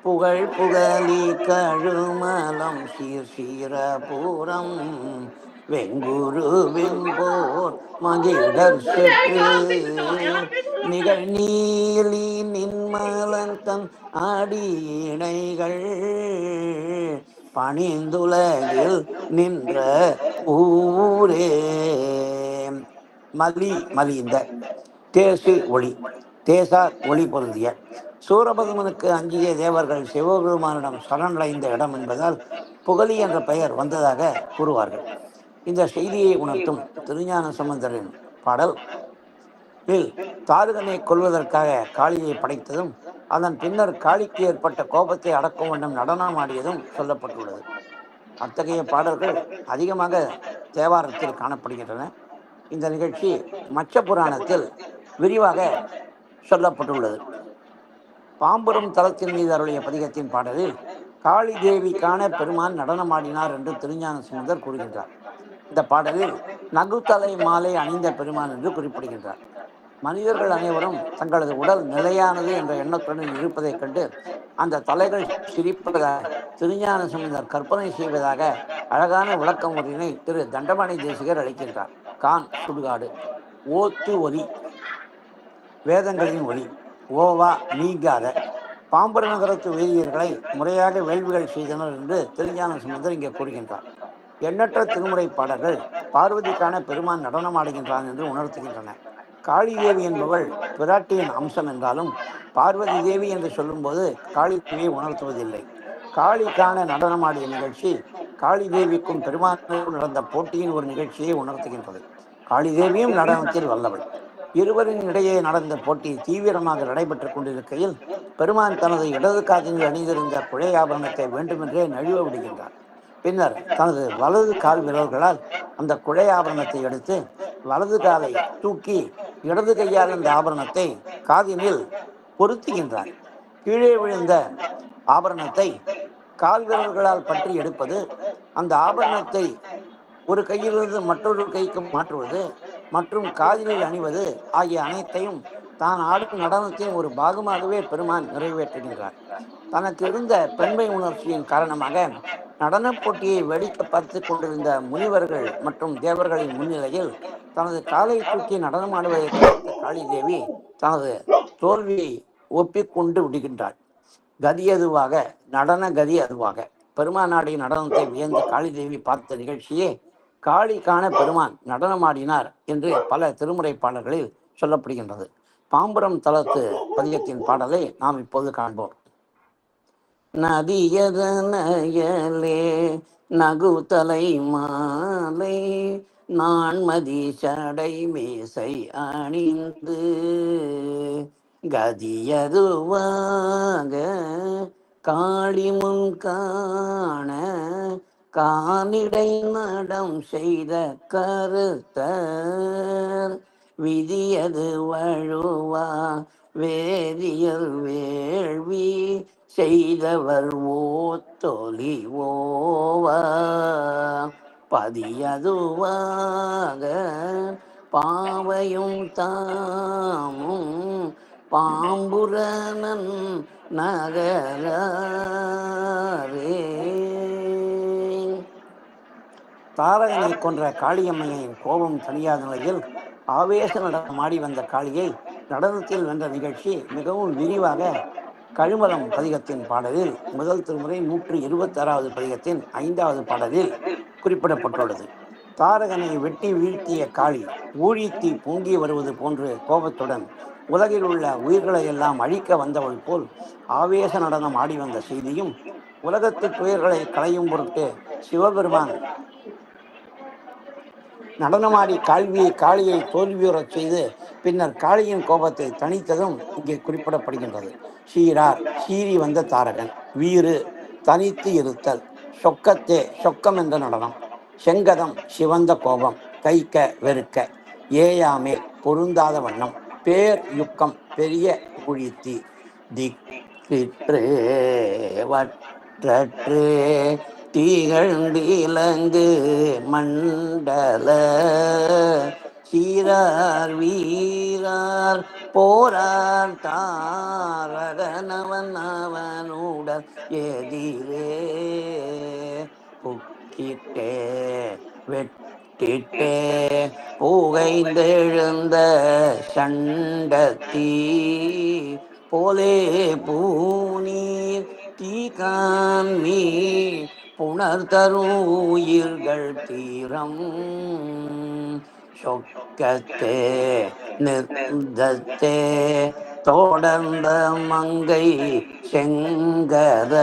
புகழ் புகழி கழுமலம் சீர்சீரபுரம் வெங்குரு வெம்போர் மகிழர் செற்று நிகழ்நீலி நின்மலன் தன் அடியிணைகள் பணிந்துலகில் நின்ற ஊரே. மலிந்த தேசு ஒளி தேசார் ஒளி பொருந்திய சூரபதுமனுக்கு அஞ்சிய தேவர்கள் சிவபெருமானிடம் சரணடைந்த இடம் என்பதால் புகலி என்ற பெயர் வந்ததாக கூறுவார்கள். இந்த செய்தியை உணர்த்தும் திருஞான சம்பந்தரின் பாடல் தாருகனை கொல்வதற்காக காளியை படைத்ததும் அதன் பின்னர் காளிக்கு ஏற்பட்ட கோபத்தை அடக்கும் வண்ணம் நடனமாடியதும் சொல்லப்பட்டுள்ளது. அத்தகைய பாடல்கள் அதிகமாக தேவாரத்தில் காணப்படுகின்றன. இந்த நிகழ்ச்சி மச்ச புராணத்தில் விரிவாக சொல்லப்பட்டுள்ளது. பாம்புரம் தலத்தின் மீது அருளிய பதிகத்தின் பாடலில் காளி தேவிக்கான பெருமான் நடனமாடினார் என்று திருஞான சம்பந்தர் கூறுகின்றார். இந்த பாடலில் நகுத்தலை மாலை அணிந்த பெருமான் என்று குறிப்பிடுகின்றார். மனிதர்கள் அனைவரும் தங்களது உடல் நிலையானது என்ற எண்ணத்துடன் இருப்பதைக் கண்டு அந்த தலைகள் சிரிப்பதாக திருஞான சம்பந்தர் கற்பனை செய்வதாக அழகான விளக்கம் ஒன்றினை திரு தண்டபாணி தேசிகர் அளிக்கின்றார். கான் சுடுகாடு ஓத்து ஒலி வேதங்களின் ஒலி ஓவா நீங்காத பாம்பர நகரத்து வேதியர்களை முறையாக வேள்விகள் செய்தனர் என்று திருஞான சம்பந்தர் இங்கே கூறுகின்றார். எண்ணற்ற திருமுறை பாடல்கள் பார்வதிக்கான பெருமான் நடனமாடுகின்றான் என்று உணர்த்துகின்றன. காளி தேவி என்பவள் பிராட்டியின் அம்சம் என்றாலும் பார்வதி தேவி என்று சொல்லும்போது காளி தேவியை உணர்த்துவதில்லை. காளிக்கான நடனமாடிய நிகழ்ச்சி காளி தேவிக்கும் பெருமானுக்கும் நடந்த போட்டியின் ஒரு நிகழ்ச்சியை உணர்த்துகின்றது. காளி தேவியும் நடனத்தில் வல்லவள். இருவரின் இடையே நடந்த போட்டி தீவிரமாக நடைபெற்றுக் கொண்டிருக்கையில் பெருமான் தனது இடது காதில் அணிந்திருந்த குழை ஆபரணத்தை வேண்டுமென்றே நழுவ விடுகின்றார். பின்னர் தனது வலது கால் விரல்களால் அந்த குழை ஆபரணத்தை எடுத்து வலது காலை தூக்கி இடது கையால் அந்த ஆபரணத்தை காதினில் பொருத்துகின்றார். கீழே விழுந்த ஆபரணத்தை கால் விரல்களால் பற்றி எடுப்பது, அந்த ஆபரணத்தை ஒரு கையிலிருந்து மற்றொரு கைக்கு மாற்றுவது மற்றும் காதினில் அணிவது ஆகிய அனைத்தையும் தான் ஆடும் நடனத்தின் ஒரு பாகமாகவே பெருமான் நிறைவேற்றுகின்றார். தனக்கு இருந்த பெண்மை உணர்ச்சியின் காரணமாக நடனப் போட்டியை வேடிக்கை பார்த்து கொண்டிருந்த முனிவர்கள் மற்றும் தேவர்களின் முன்னிலையில் தனது காலை தூக்கி நடனமாடுவதை பார்த்த காளி தேவி தனது தோல்வியை ஒப்பிக்கொண்டு விடுகின்றார். கதி அதுவாக நடன கதி அதுவாக பெருமானாடிய நடனத்தை வியந்து காளி தேவி பார்த்த நிகழ்ச்சியே காளிக்கான பெருமான் நடனமாடினார் என்று பல திருமுறை பாடல்களில் சொல்லப்படுகின்றது. பாம்புரம் தலத்து பதிகத்தின் பாடலை நாம் இப்போது காண்போம். நதியதனயலே நகுதலை மாலை நான்மதி சடை மேசை அணிந்து கதியதுவாக காளிமுன் காண கானிடை நடம் செய்த கருத்தர் விதியது வழுவா வேதியல் வேள்வி செய்தவர் ஓத்தொலி ஓவா பதியதுவாக பாவையும் தாமும் பாம்புரனன் நகரே. தாரகனை கொன்ற காளியம்மையின் கோபம் தணியாத நிலையில் ஆவேச நடனம் ஆடி வந்த காளியை நடனத்தில் வென்ற நிகழ்ச்சி மிகவும் விரிவாக கழுமலம் பதிகத்தின் பாடலில் முதல் திருமுறை 126வது பதிகத்தின் 5வது பாடலில் குறிப்பிடப்பட்டுள்ளது. தாரகனை வெட்டி வீழ்த்திய காளி ஊழித்தீ பொங்கி வருவது போன்று கோபத்துடன் உலகில் உள்ள உயிர்களை எல்லாம் அழிக்க வந்தவள் போல் ஆவேச நடனம் ஆடி வந்த செய்தியும், உலகத்து துயர்களை களையும் பொருட்டு சிவபெருமான் நடனமாடி காளியை தோல்வியுறச் செய்து பின்னர் காளியின் கோபத்தை தணித்ததும் இங்கே குறிப்பிடப்படுகின்றது. சீறி வந்த தாரகன், வீறு தனித்து இருத்தல், சொக்கத்தே சொக்கம் என்ற நடனம், செங்கதம் சிவந்த கோபம், கைக்க வெறுக்க, ஏயாமே பொருந்தாத வண்ணம், பேர் யுக்கம் பெரிய குழித்தி, திக்கிற்றே வற்றற்றே தீகழ்ந்திலங்கு மண்டல சீரார் வீரார் போரார் தாரகனவன் அவனுடன் எதிரே புக்கிட்டே வெட்டிட்டே புகைந்தெழுந்த சண்டத்தீ போலே பூநீர் தீகான்மீ புணர்தரும் உயிர்கள் தீரம் சொக்கத்தே நிர்தத்தே தொடர்ந்த மங்கை செங்கத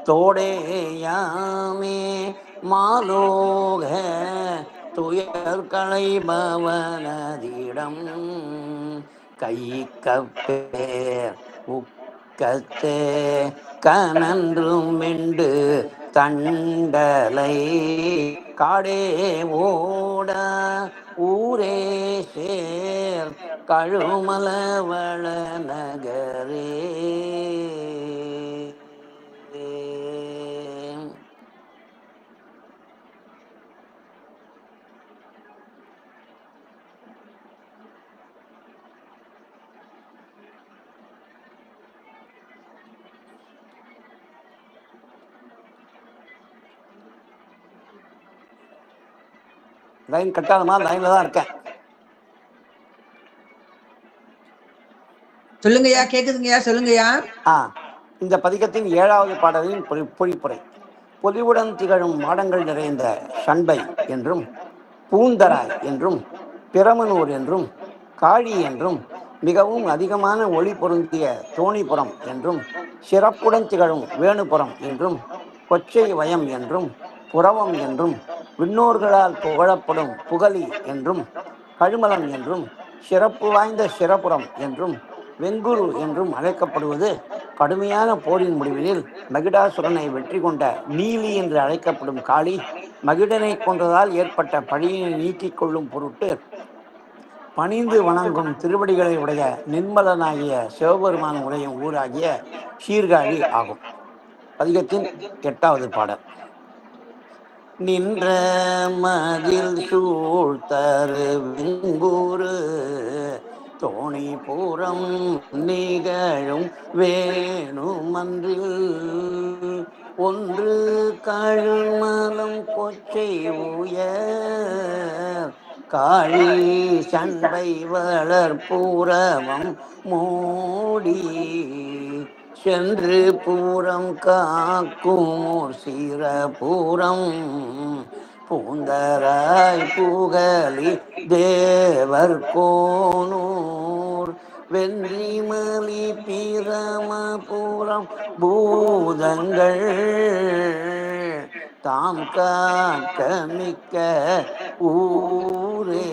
தோடேயாமே மாலோக துயர் களைபவனதிடம் கை கப்பேர் உக்கத்தே கனன்று மெண்டு தண்டலை காடே ஓட ஊரே சேர் கழுமலவள நகரே. லைன் கட்டாதமா? லைன்ல தான் இருக்கேன். சொல்லுங்கய்யா, கேக்குதுங்கய்யா, சொல்லுங்கய்யா. இந்த பதிகத்தின் 7வது பாடலின் பொழிப்புரை. பொலிவுடன் திகழும் மாடங்கள் நிறைந்த சண்பை என்றும், பூந்தராய் என்றும், பிரமனூர் என்றும், காழி என்றும், மிகவும் அதிகமான ஒளி பொருந்திய தோணிபுரம் என்றும், சிறப்புடன் திகழும் வேணுபுரம் என்றும், கொச்சை வயம் என்றும், புறவம் என்றும், விண்ணோர்களால் புகழப்படும் புகலி என்றும், கழுமலம் என்றும், சிறப்பு வாய்ந்த சிறப்புறம் என்றும், வெங்குரு என்றும் அழைக்கப்படுவது கடுமையான போரின் முடிவினில் மகிடாசுரனை வெற்றி கொண்ட நீலி என்று அழைக்கப்படும் காளி மகிடனை கொன்றதால் ஏற்பட்ட பழியினை நீக்கிக் கொள்ளும் பொருட்டு பணிந்து வணங்கும் திருவடிகளை உடைய நிர்மலனாகிய சிவபெருமான் உடையும் ஊராகிய சீர்காழி ஆகும். பதிகத்தின் 8வது பாடல். நின்ற மதில் சூழ்த்தரு வெங்குரு தோணிபுரம் நிகழும் வேணுமன்றில் ஒன்று கழுமலம் கொச்சை உயர் காழி சண்பை வளர்பூரவம் மூடி சென்று பூரம் காக்கும் சிறபூரம் பூந்தராய் புகலி தேவர் கோனூர் வென்றிமலி பிரமபுரம் பூதங்கள் தாம் காக்க மிக்க ஊரே.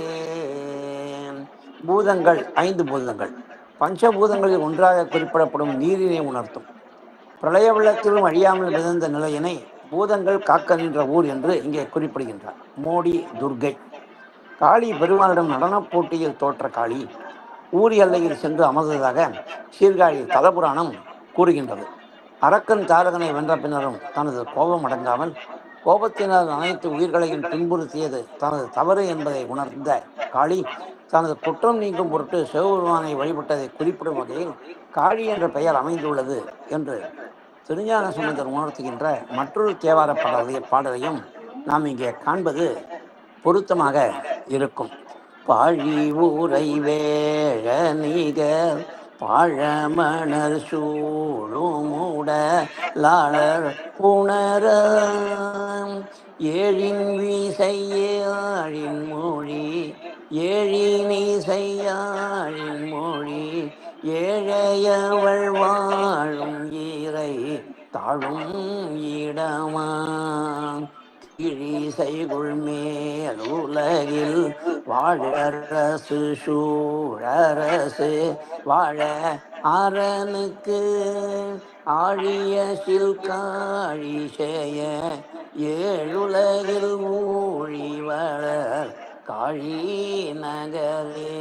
பூதங்கள் 5 பூதங்கள். பஞ்சபூதங்களில் ஒன்றாக குறிப்பிடப்படும் நீரினை உணர்த்தும். பிரளய வெள்ளத்திலும் அழியாமல் மிதந்த நிலையினை பூதங்கள் காக்க நின்ற ஊர் என்று இங்கே குறிப்பிடுகின்றார் மோடி துர்கை. காளி பெருமானிடம் நடனப் போட்டியில் தோற்ற காளி ஊர் எல்லையில் சென்று அமர்ந்ததாக சீர்காழி தலபுராணம் கூறுகின்றது. அரக்கன் தாரகனை வென்ற பின்னரும் தனது கோபம் அடங்காமல் கோபத்தினால் அனைத்து உயிர்களையும் துன்புறுத்தியது தனது தவறு என்பதை உணர்ந்த காளி தனது குற்றம் நீங்கும் பொருட்டு சிவபெருமானை வழிபட்டதை குறிப்பிடும் வகையில் காளி என்ற பெயர் அமைந்துள்ளது என்று திருஞான சம்பந்தர் உணர்த்துகின்ற மற்றொரு தேவார பாடலையும் நாம் இங்கே காண்பது பொருத்தமாக இருக்கும். பாழி ஊரை வேழ நீகர் பாழமணர் சூழுமுட லாளர் உணர ஏழின் வீசையாழின் மொழி ஏழினி செய்யாழின் மொழி ஏழையவள் வாழும் ஈரை தாழும் இடமா கிழிசைகுள் மேலுலகில் வாழரசு சூழரசு வாழ அரனுக்கு ஆழிய சில்காழி செய்ய ஏழுலகில் ஊழி வளர் காழி நகரே.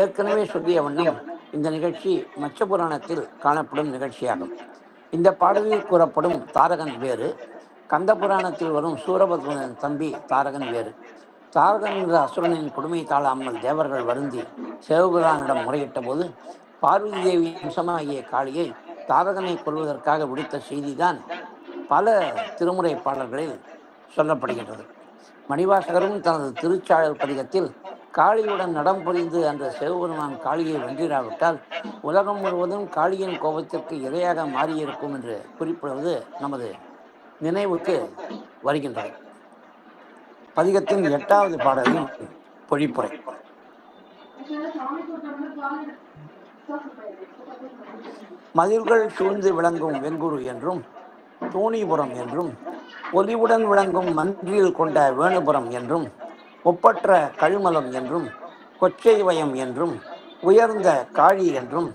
ஏற்கனவே சொல்லிய வண்ணம் இந்த நிகழ்ச்சி மச்ச புராணத்தில் காணப்படும் நிகழ்ச்சியாகும். இந்த பாடலில் கூறப்படும் தாரகன் வேறு, கந்த புராணத்தில் வரும் சூரபத்மனின் தம்பி தாரகன் வேறு. தாரகன் என்ற அசுரனின் கொடுமை தாழாமல் தேவர்கள் வருந்தி சிவபெருமானிடம் முறையிட்ட போது பார்வதி தேவி அம்சமாகிய காளியை தாரகனை கொள்வதற்காக விடுத்த செய்திதான் பல திருமுறை பாடல்களில் சொல்லப்படுகின்றது. மணிவாசகரும் தனது திருச்சாழல் பதிகத்தில் காளியுடன் நடம் புரிந்து அன்று சிவபெருமான் காளியை வென்றிராவிட்டால் உலகம் முழுவதும் காளியின் கோபத்திற்கு இரையாக மாறியிருக்கும் என்று குறிப்பிடுவது நமது நினைவுக்கு வருகின்றது. பதிகத்தின் 8வது பாடலின் பொழிப்புரை. மதில்கள் சூழ்ந்து விளங்கும் வெங்குரு என்றும் தோணிபுரம் என்றும் ஒலிவுடன் விளங்கும் மன்றில் கொண்ட வேணுபுரம் என்றும் ஒப்பற்ற கழுமலம் என்றும் கொச்சை வயம் என்றும் உயர்ந்த காழி என்றும்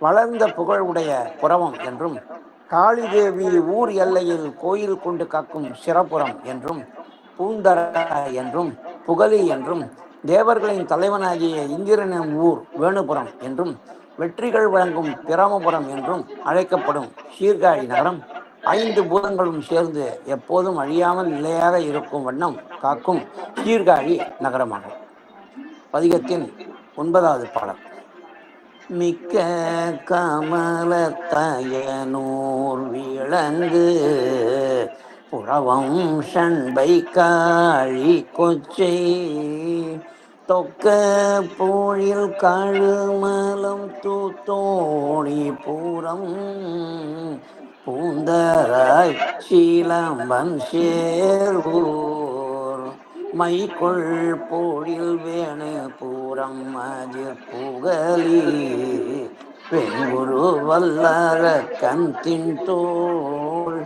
வளர்ந்த புகழ் உடைய புறவம் என்றும் காளி தேவி ஊர் எல்லையில் கோயில் கொண்டு காக்கும் சிறப்புறம் என்றும் பூந்தர என்றும் புகலி என்றும் தேவர்களின் தலைவனாகிய இந்திரனின் ஊர் வேணுபுரம் என்றும் வெற்றிகள் வழங்கும் பிரமபுரம் என்றும் அழைக்கப்படும் சீர்காழி நகரம் 5 பூதங்களும் சேர்ந்து எப்போதும் அழியாமல் நிலையாக இருக்கும் வண்ணம் காக்கும் சீர்காழி நகரமாகும். பதிகத்தின் 9வது பாடல். மிக்க கமலத்தயனூர் விளங்கு புறவம் சண்பை காழி கொச்சை தொக்க போழில் கழுமலம் தூத்தோணி பூரம் பூந்தராய் சீலம்பன் சேர்வூர் மைக்குள் போழில் வேணு பூரம் மதிர் புகலி வெங்குரு வல்லர கந்தின் தோள்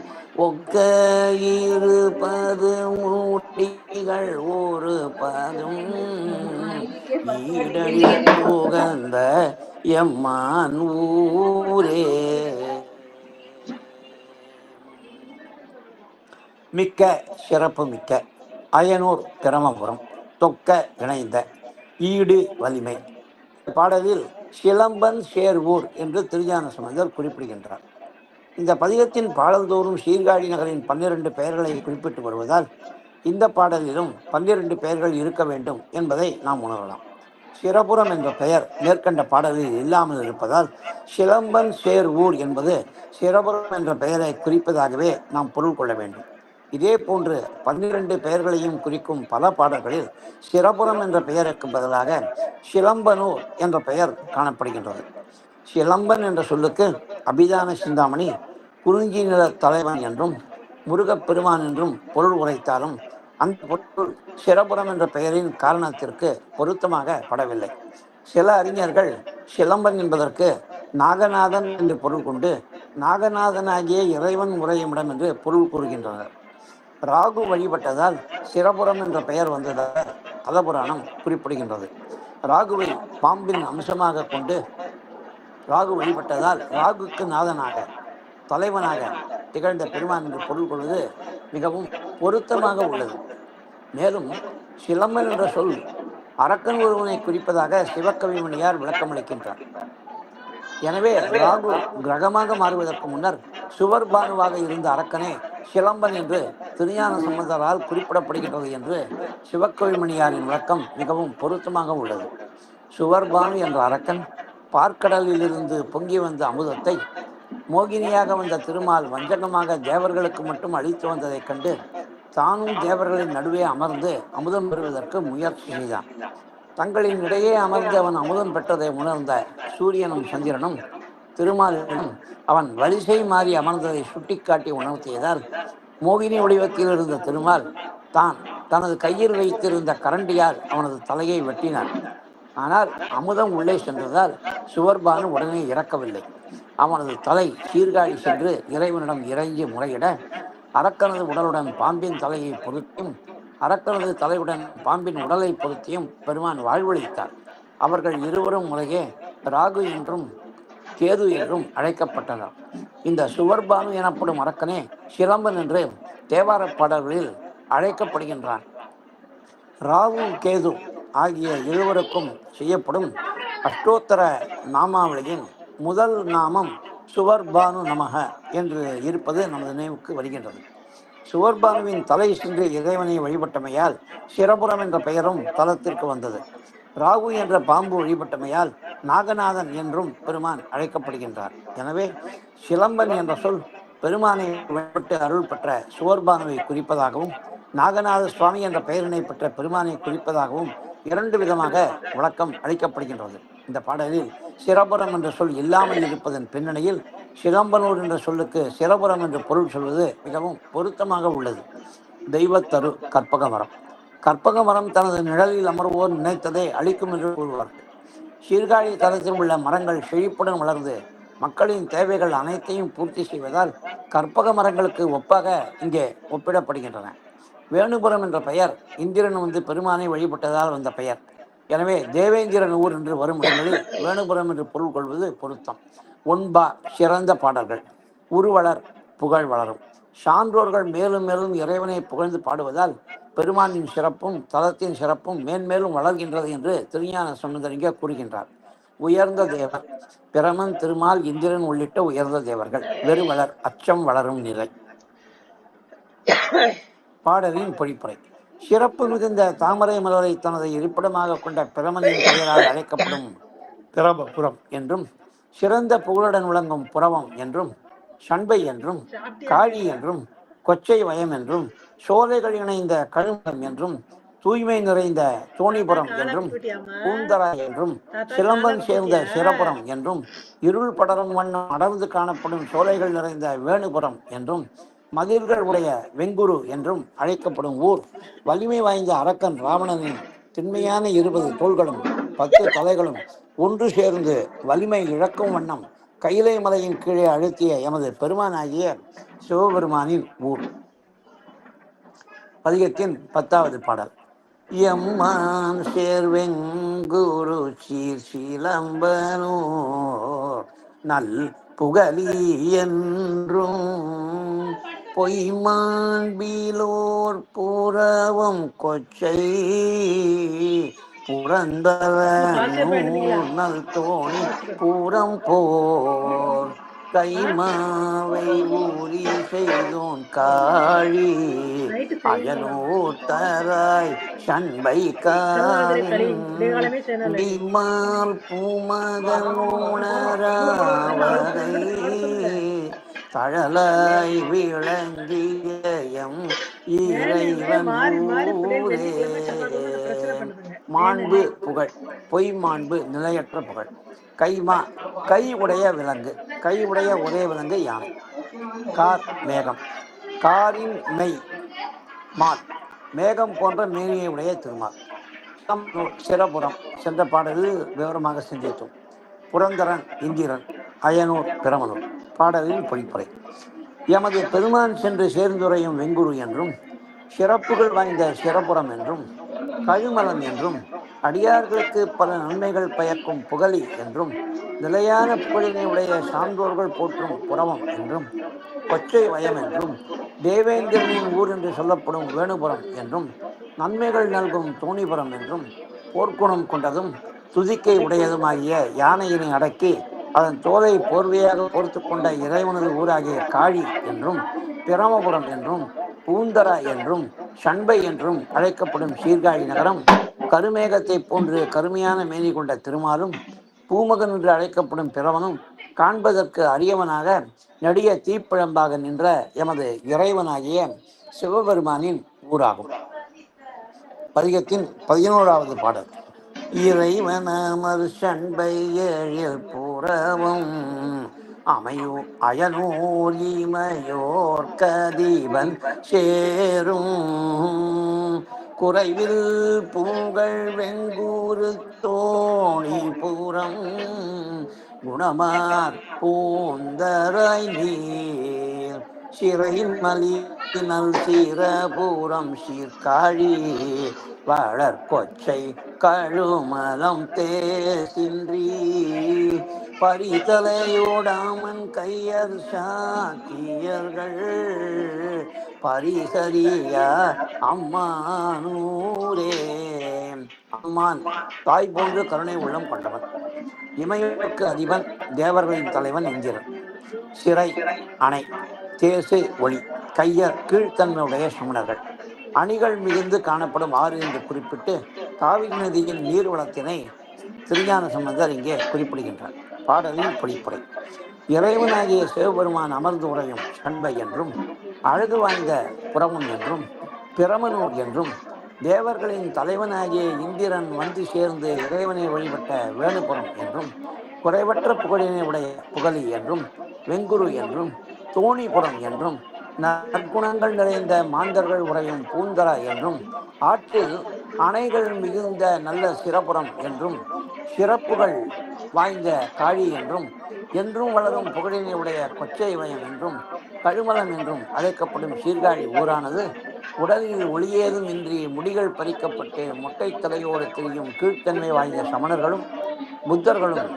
ஒக்க 20 மூட்டிகள் ஒரு பதும் ஈடழி புகழ்ந்த எம்மான் ஊரே. மிக்க சிறப்பு மிக்க அயனூர் பிரமபுரம் தொக்க இணைந்த ஈடு வலிமை. பாடலில் சிலம்பன் சேர்வூர் என்று திருஞான சம்பந்தர் குறிப்பிடுகின்றார். இந்த பதிகத்தின் பாடல்தோறும் சீர்காழி நகரின் 12 பெயர்களை குறிப்பிட்டு வருவதால் இந்த பாடலிலும் 12 பெயர்கள் இருக்க வேண்டும் என்பதை நாம் உணரலாம். சிரபுரம் என்ற பெயர் மேற்கண்ட பாடலில் இல்லாமல் இருப்பதால் சிலம்பன் சேர்வூர் என்பது சிரபுரம் என்ற பெயரை குறிப்பதாகவே நாம் பொருள் கொள்ள வேண்டும். இதே போன்று 12 பெயர்களையும் குறிக்கும் பல பாடல்களில் சிரபுரம் என்ற பெயருக்கு பதிலாக சிலம்பனூர் என்ற பெயர் காணப்படுகின்றது. சிலம்பன் என்ற சொல்லுக்கு அபிதான சிந்தாமணி குறிஞ்சி நில தலைவன் என்றும் முருகப்பெருமான் என்றும் பொருள் உரைத்தாலும் அந்த பொருள் சிரபுரம் என்ற பெயரின் காரணத்திற்கு பொருத்தமாக படவில்லை. சில அறிஞர்கள் சிலம்பன் என்பதற்கு நாகநாதன் என்று பொருள் கொண்டு நாகநாதனாகிய இறைவன் உறையும் இடம் என்று பொருள் கூறுகின்றனர். ராகு வழிபட்டதால் சிரபுரம் என்ற பெயர் வந்ததாக தலபுராணம் குறிப்பிடுகின்றது. ராகுவை பாம்பின் அம்சமாக கொண்டு ராகு வழிபட்டதால் ராகுக்கு நாதனாக தலைவனாக திகழ்ந்த பெருமான் என்று பொருள் கொள்வது மிகவும் பொருத்தமாக உள்ளது. மேலும் சிலம்பன் என்ற சொல் அரக்கன் ஒருவனை குறிப்பதாக சிவகவிமணியார் விளக்கமளிக்கின்றார். எனவே ராகு கிரகமாக மாறுவதற்கு முன்னர் சுவர்பானுவாக இருந்த அரக்கனே சிலம்பன் என்று திருஞான சம்பந்தரால் குறிப்பிடப்படுகின்றது என்று சிவகவிமணியாரின் விளக்கம் மிகவும் பொருத்தமாக உள்ளது. சுவர்பானு என்ற அரக்கன் பார்க்கடலிலிருந்து பொங்கி வந்த அமுதத்தை மோகினியாக வந்த திருமால் வஞ்சகமாக தேவர்களுக்கு மட்டும் அளித்து வந்ததைக் கண்டு தானும் தேவர்களின் நடுவே அமர்ந்து அமுதம் பெறுவதற்கு முயற்சி செய்தான். தங்களின் இடையே அமர்ந்து அவன் அமுதம் பெற்றதை உணர்ந்த சூரியனும் சந்திரனும் திருமாலிடம் அவன் வரிசை மாறி அமர்ந்ததை சுட்டிக்காட்டி உணர்த்தியதால் மோகினி வடிவத்தில் இருந்த திருமால் தான் தனது கையில் வைத்திருந்த கரண்டியால் அவனது தலையை வெட்டினார். ஆனால் அமுதம் உள்ளே சென்றதால் சுவர்பானு உடனே இறக்கவில்லை. அவனது தலை சீர்காழி சென்று இறைவனிடம் இறங்கி முறையிட அரக்கனது உடலுடன் பாம்பின் தலையை பொருத்தியும் அரக்கனது தலையுடன் பாம்பின் உடலை பொருத்தியும் பெருமான் வாழ்வளித்தார். அவர்கள் இருவரும் முறையே ராகு என்றும் கேது என்றும் அழைக்கப்பட்டனர். இந்த சுவர்பானு எனப்படும் அரக்கனே சிலம்பன் என்று தேவாரப் பாடல்களில் அழைக்கப்படுகின்றான். ராகு கேது ஆகிய இருவருக்கும் செய்யப்படும் அஷ்டோத்தர நாமாவளியின் முதல் நாமம் சுவர்பானு நமக என்று இருப்பது நமது நினைவுக்கு வருகின்றது. சுவர்பானுவின் தலை சென்று இறைவனை வழிபட்டமையால் சிரபுரம் என்ற பெயரும் தலத்திற்கு வந்தது. ராகு என்ற பாம்பு வழிபட்டமையால் நாகநாதன் என்றும் பெருமான் அழைக்கப்படுகின்றார். எனவே சிலம்பன் என்ற சொல் பெருமானை வழிபட்டு அருள் பெற்ற சுவர்பானுவை குறிப்பதாகவும் நாகநாத சுவாமி என்ற பெயரினை பெற்ற பெருமானை குறிப்பதாகவும் இரண்டு விதமாக விளக்கம் அளிக்கப்படுகின்றது. இந்த பாடலில் சிரபுரம் என்ற சொல் இல்லாமல் இருப்பதன் பின்னணியில் சிலம்பனூர் என்ற சொல்லுக்கு சிரபுரம் என்று பொருள் சொல்வது மிகவும் பொருத்தமாக உள்ளது. தெய்வத்தரு கற்பக மரம். கற்பக மரம் தனது நிழலில் அமர்வோர் நினைத்ததை அளிக்கும் என்று கூறுவார்கள். சீர்காழி தலத்தில் உள்ள மரங்கள் செழிப்புடன் வளர்ந்து மக்களின் தேவைகள் அனைத்தையும் பூர்த்தி செய்வதால் கற்பக மரங்களுக்கு ஒப்பாக இங்கே ஒப்பிடப்படுகின்றன. வேணுபுரம் என்ற பெயர் இந்திரன் வந்து பெருமானை வழிபட்டதால் வந்த பெயர். எனவே தேவேந்திரன் ஊர் என்று வரும் இடங்களில் வேணுபுரம் என்று பொருள் கொள்வது பொருத்தம். ஒன்பா சிறந்த பாடல்கள். உருவளர் புகழ் வளரும். சான்றோர்கள் மேலும் மேலும் இறைவனை புகழ்ந்து பாடுவதால் பெருமானின் சிறப்பும் தலத்தின் சிறப்பும் மேன்மேலும் வளர்கின்றது என்று திருஞான சம்பந்தரிங்க கூறுகின்றார். உயர்ந்த தேவர். பிரமன், திருமால், இந்திரன் உள்ளிட்ட உயர்ந்த தேவர்கள். வெறுவளர் அச்சம் வளரும் நிலை. பாடலின் பொழிப்புரை. சிறப்பு மிகுந்த தாமரை மலரை தனது இருப்பிடமாக கொண்ட பிரமனின் பெயரால் அழைக்கப்படும் பிரபபுரம் என்றும், சிறந்த புகழுடன் விளங்கும் புறவம் என்றும், சண்பை என்றும், காழி என்றும், கொச்சை வயம் என்றும், சோலைகள் இணைந்த கழுமரம் என்றும், தூய்மை நிறைந்த தோணிபுரம் என்றும், பூந்தரா என்றும், சிலம்பன் சேர்ந்த சிரபுரம் என்றும், இருள் படரும் வண்ணம் அடர்ந்து காணப்படும் சோலைகள் நிறைந்த வேணுபுரம் என்றும், மதில்கள் உடைய வெங்குரு என்றும் அழைக்கப்படும் ஊர் வலிமை வாய்ந்த அரக்கன் ராவணனின் திண்மையான 20 தோள்களும் 10 தலைகளும் ஒன்று சேர்ந்து வலிமை இழக்கும் வண்ணம் கைலை மலையின் கீழே அழுத்திய எமது பெருமானாகிய சிவபெருமானின் ஊர். பதிகத்தின் 10வது பாடல். எம்மான் சேர்வெங்குரு சீர் சிலம்பனூர் நல் புகழி என்றும் பொய்மாண்பிலோர் புறவம் கொச்சை புறந்தவனூர் நல் தோணி பூரம் போர் கைமாவை ஊறி செய்தோன் காழி அயனூர் தராய் சண்பை காவிமால் பூமகன் உணராவரை தழலாய் விளங்கியம் இறைவன் ஊரே. மாண்பு புகழ். பொய் மாண்பு நிலையற்ற புகழ். கைமா கை உடைய விலங்கு. கை உடைய ஒரே விலங்கு யானை. கார் மேகம். காரின் மெய் மால். மேகம் போன்ற மேனியை உடைய திருமால். சிரபுரம் சென்ற பாடலில் விவரமாக சிந்தித்தோம். புரந்தரன் இந்திரன், அயனூர் பிரமனூர் பாடலின் பொழிப்புரை. எமது பெருமான் சென்று சேர்ந்துரையும் வெங்குரு என்றும், சிறப்புகள் வாய்ந்த சிரபுரம் என்றும், கழுமலம் என்றும், அடியார்களுக்கு பல நன்மைகள் பயக்கும் புகழி என்றும், நிலையான புகழினை உடைய சான்றோர்கள் போற்றும் புறவம் என்றும், கொச்சை வயம் என்றும், தேவேந்திரனின் ஊர் என்று சொல்லப்படும் வேணுபுரம் என்றும், நன்மைகள் நல்கும் தோணிபுரம் என்றும், போர்க்குணம் கொண்டதும் துதிக்கை உடையதுமாகிய யானையினை அடக்கி அதன் தோலை போர்வையாக போர்த்து கொண்ட இறைவனது ஊராகிய காழி என்றும், பிரமபுரம் என்றும், பூந்தரா என்றும், சண்பை என்றும் அழைக்கப்படும் சீர்காழி நகரம், கருமேகத்தை போன்று கருமையான மேனி கொண்ட திருமாலும், பூமகன் என்று அழைக்கப்படும் பிரவனும் காண்பதற்கு அரியவனாக நெடிய தீப்பிழம்பாக நின்ற எமது இறைவனாகிய சிவபெருமானின் ஊராகும். பதிகத்தின் 11வது பாடல். இறைவனமர் சண்பை எழில் புறவும் அமையோ அயனூர் இமையோர் கதிவன் சேரும் குறைவில் பூங்கள் வெங்கூறு தோணிபுரம் குணமார் பூந்தராய் நீர் சிறையின் மலினல் சிரபுரம் சீர்காழி வளர்கொச்சை கழுமலம் தேசின்றி பரிதலையோடாமன் கையர் சாக்கியர்கள் பரிசரியா அம்மானூரே. அம்மான் தாய் போன்று கருணை உள்ளம் கொண்டவன், இமையோர்க்கு அதிபன், தேவர்களின் தலைவன் இந்திரன், சிறை அணை, தேசு ஒளி, கையர் கீழ்த்தன்மையுடைய சமணர்கள், அணிகள் மிகுந்து காணப்படும் ஆறு என்று குறிப்பிட்டு காவிரி நதியின் நீர்வளத்தினை திருஞான சம்பந்தர் இங்கே குறிப்பிடுகின்றார். பாடலின் பொழிப்புரை. இறைவனாகிய சிவபெருமான் அமர்ந்து உரையும் சண்பை என்றும், அழகு வாய்ந்த புறமும் என்றும், பிரமனூர் என்றும், தேவர்களின் தலைவனாகிய இந்திரன் வந்து சேர்ந்து இறைவனை வழிபட்ட வேணுபுரம் என்றும், குறைவற்ற புகழினை உடைய புகழி என்றும், வெங்குரு என்றும், தோணிபுரம் என்றும், நற்குணங்கள் நிறைந்த மாந்தர்கள் உரையும் பூந்தரா என்றும், ஆற்றில் அணைகள் மிகுந்த நல்ல சிறப்புறம் என்றும், சிறப்புகள் வாய்ந்த காழி என்றும், என்றும் வளரும் புகழினை உடைய கொச்சை வயம் என்றும், கழுமலம் என்றும் அழைக்கப்படும் சீர்காழி ஊரானது உடலில் ஒளியேதும் இன்றி முடிகள் பறிக்கப்பட்டு மொட்டை தலையோடு திரியும் கீழ்த்தன்மை வாய்ந்த சமணர்களும் புத்தர்களும்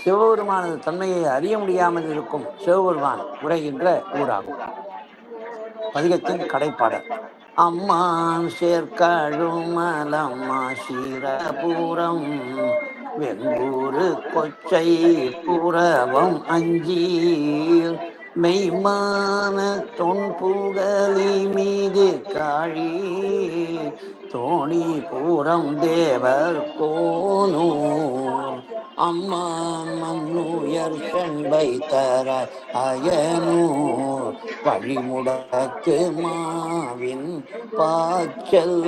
சிவபெருமானது தன்மையை அறிய முடியாமல் இருக்கும் சிவபெருமான் உரைகின்ற ஊராகும். பதிகத்தின் கடைப்பாடல். அம்மான் சேர்க்கழுமலம் சிரபுரம் வெங்கூறு கொச்சை புறவம் அஞ்சீர் மெய்மான தொன்புகலி மீது காழி தோணி பூரம் தேவர் கோனூர் அம்மான் மன்னுயர் செண்பை தர அயனூர் வழிமுடக்கு மாவின் பாய்ச்சல்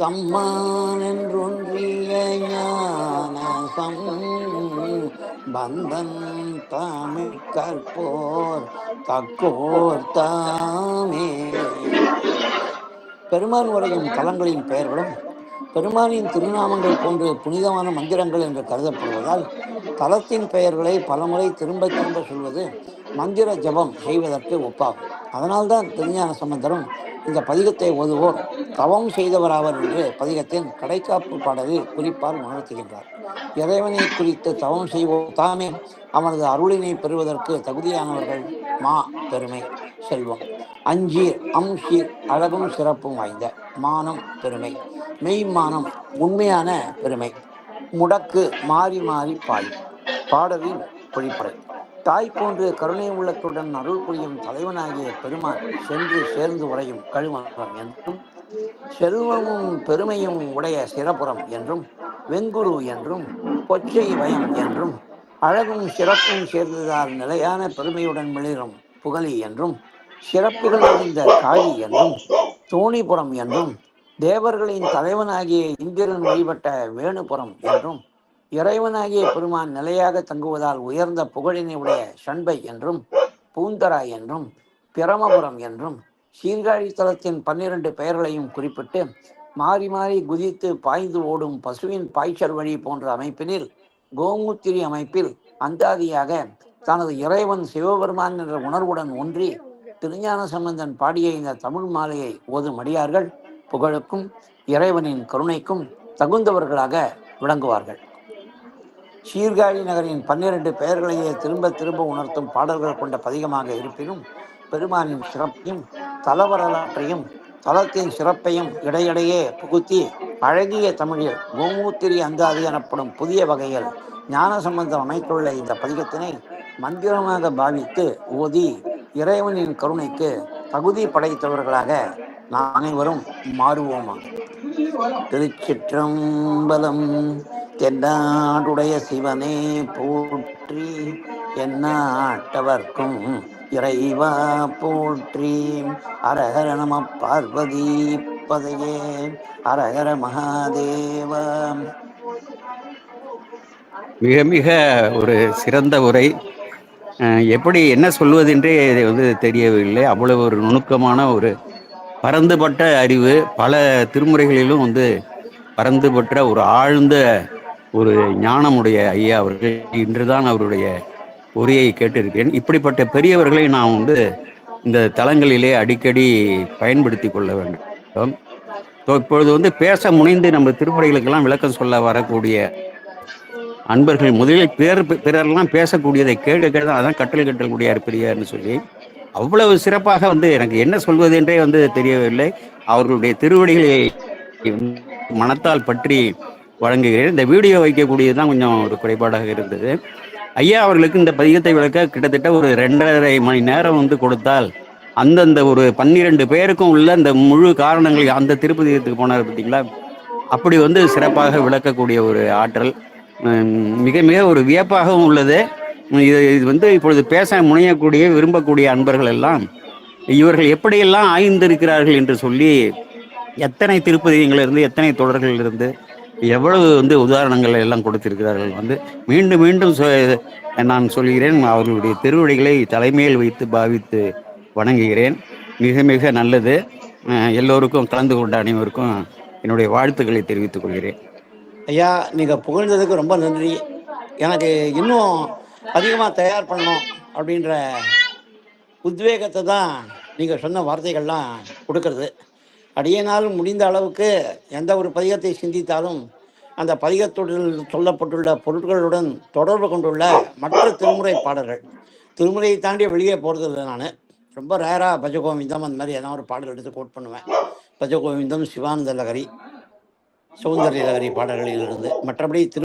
தம்மான் என்றொன்றிய ஞானசம் பந்தன் தமிழ் கற்போர் தக்கோர் தாமே. பெருமான் உரையும் தலங்களின் பெயர்களும் பெருமானின் திருநாமங்கள் போன்று புனிதமான மந்திரங்கள் என்று கருதப்படுவதால் தலத்தின் பெயர்களை பலமுறை திரும்ப திரும்ப சொல்வது மந்திர ஜபம் செய்வதற்கு ஒப்பாகும். அதனால்தான் திருஞான சம்பந்தரும் இந்த பதிகத்தை ஓதுவோர் தவம் செய்தவராவர் என்று பதிகத்தின் கடைக்காப்பு பாடலில் குறிப்பால் உணர்த்துகின்றார். இறைவனை குறித்து தவம் செய்வோர் தாமே அவனது அருளினை பெறுவதற்கு தகுதியானவர்கள். மா பெருமை, செல்வம், அஞ்சீர் அம்சீர் அழகும் சிறப்பும் வாய்ந்த, மானம் பெருமை, மெய்மானம் உண்மையான பெருமை, முடக்கு மாறி மாறி பாயும். பாடலின் பொழிப்புரை. தாய் போன்று கருணை உள்ளத்துடன் அருள் புரியும் தலைவனாகிய பெருமான் சென்று சேர்ந்து உரையும் கழுமலம் என்றும், செல்வமும் பெருமையும் உடைய சிறப்புறம் என்றும், வெங்குரு என்றும், கொச்சை வயம் என்றும், அழகும் சிறப்பும் சேர்ந்ததால் நிலையான பெருமையுடன் மிளிரும் புகழி என்றும், சிறப்புகள் நிறைந்த காழி என்றும், தோணிபுரம் என்றும், தேவர்களின் தலைவனாகிய இந்திரன் வழிபட்ட வேணுபுரம் என்றும், இறைவனாகிய பெருமான் நிலையாக தங்குவதால் உயர்ந்த புகழினை உடைய சண்பை என்றும், பூந்தரா என்றும், பிரமபுரம் என்றும், சீர்காழி தலத்தின் 12 பெயர்களையும் குறிப்பிட்டு மாறி மாறி குதித்து பாய்ந்து ஓடும் பசுவின் பாய்ச்சல் வழி போன்ற அமைப்பினில் கோமுத்திரி அமைப்பில் அந்தாதியாக தனது இறைவன் சிவபெருமான் என்ற உணர்வுடன் ஒன்றி திருஞான சம்பந்தன் பாடிய இந்த தமிழ் மாலையை ஓதும் அடியார்கள் புகழுக்கும் இறைவனின் கருணைக்கும் தகுந்தவர்களாக விளங்குவார்கள். சீர்காழி நகரின் 12 பெயர்களையே திரும்ப திரும்ப உணர்த்தும் பாடல்கள் கொண்ட பதிகமாக இருப்பினும் பெருமானின் சிறப்பையும் தல வரலாற்றையும் தலத்தின் சிறப்பையும் இடையிடையே புகுத்தி அழகிய தமிழில் கோமூத்திரி அந்தாதி எனப்படும் புதிய வகையில் ஞானசம்பந்தம் அமைத்துள்ள இந்த பதிகத்தினை மந்திரமாக பாவித்து ஓதி இறைவனின் கருணைக்கு தகுதி படைத்தவர்களாக நாம் அனைவரும் மாறுவோமாக. திருச்சிற்றம்பலம். தென்னாடுடைய சிவனே போற்றி, எந்நாட்டவர்க்கும் இறைவா போற்றி. அரஹர நம பார்வதி பதையே, அரஹர மகாதேவா. மிக மிக ஒரு சிறந்த உரை. எப்படி என்ன சொல்வதென்றே தெரியவில்லை. அவ்வளவு ஒரு நுணுக்கமான ஒரு பரந்துபட்ட அறிவு, பல திருமுறைகளிலும் பரந்துபட்ட ஒரு ஆழ்ந்த ஒரு ஞானமுடைய ஐயா அவர்கள். இன்றுதான் அவருடைய உரையை கேட்டிருக்கிறேன். இப்படிப்பட்ட பெரியவர்களை நாம் இந்த தளங்களிலே அடிக்கடி பயன்படுத்தி கொள்ள வேண்டும். இப்பொழுது பேச முனைந்து நம்ம திருமுறைகளுக்கெல்லாம் விளக்கம் சொல்ல வரக்கூடிய அன்பர்கள் முதலில் பிறர்லாம் பேசக்கூடியதை கேட்க அதான் கட்டல் கூடியார் பெரியார்னு சொல்லி அவ்வளவு சிறப்பாக எனக்கு என்ன சொல்வது என்றே தெரியவில்லை. அவர்களுடைய திருவடிகளை மனத்தால் பற்றி வழங்குகிறேன். இந்த வீடியோ வைக்கக்கூடியதுதான் கொஞ்சம் ஒரு குறைபாடாக இருந்தது. ஐயா அவர்களுக்கு இந்த பதிகத்தை விளக்க கிட்டத்தட்ட ஒரு 2.5 மணி நேரம் கொடுத்தால் அந்தந்த ஒரு 12 பேருக்கும் உள்ள அந்த முழு காரணங்கள், அந்த திருப்பதிகத்துக்கு போனார் பார்த்தீங்களா, அப்படி சிறப்பாக விளக்கக்கூடிய ஒரு ஆற்றல் மிக மிக ஒரு வியப்பாகவும் உள்ளது. இது இப்பொழுது பேச முனையக்கூடிய விரும்பக்கூடிய அன்பர்கள் எல்லாம் இவர்கள் எப்படியெல்லாம் ஆய்ந்திருக்கிறார்கள் என்று சொல்லி, எத்தனை திருப்பதிகளிலிருந்து எத்தனை தொடர்களிலிருந்து எவ்வளவு உதாரணங்கள் எல்லாம் கொடுத்திருக்கிறார்கள். மீண்டும் மீண்டும் நான் சொல்கிறேன், அவர்களுடைய திருவடிகளை தலைமையில் வைத்து பாவித்து வணங்குகிறேன். மிக மிக நல்லது. எல்லோருக்கும் கலந்து கொண்ட அனைவருக்கும் என்னுடைய வாழ்த்துக்களை தெரிவித்துக் கொள்கிறேன். ஐயா, நீங்கள் புகழ்ந்ததுக்கு ரொம்ப நன்றி. எனக்கு இன்னும் அதிகமாக தயார் பண்ணணும் அப்படின்ற உத்வேகத்தை தான் நீங்கள் சொன்ன வார்த்தைகள்லாம் கொடுக்கறது. அடியினால் முடிந்த அளவுக்கு எந்த ஒரு பதிகத்தை சிந்தித்தாலும் அந்த பதிகத்துடன் சொல்லப்பட்டுள்ள பொருட்களுடன் தொடர்பு கொண்டுள்ள மற்ற திருமுறை பாடல்கள், திருமுறையை தாண்டி வெளியே போகிறது இல்லை. நான் ரொம்ப ரேராக பஜகோவிந்தம் அந்த மாதிரி ஏதாவது ஒரு பாடல் எடுத்து கோட் பண்ணுவேன். பஜகோவிந்தம், சிவானந்த லகரி, சௌந்தர்ய லகரி பாடல்களிலிருந்து. மற்றபடி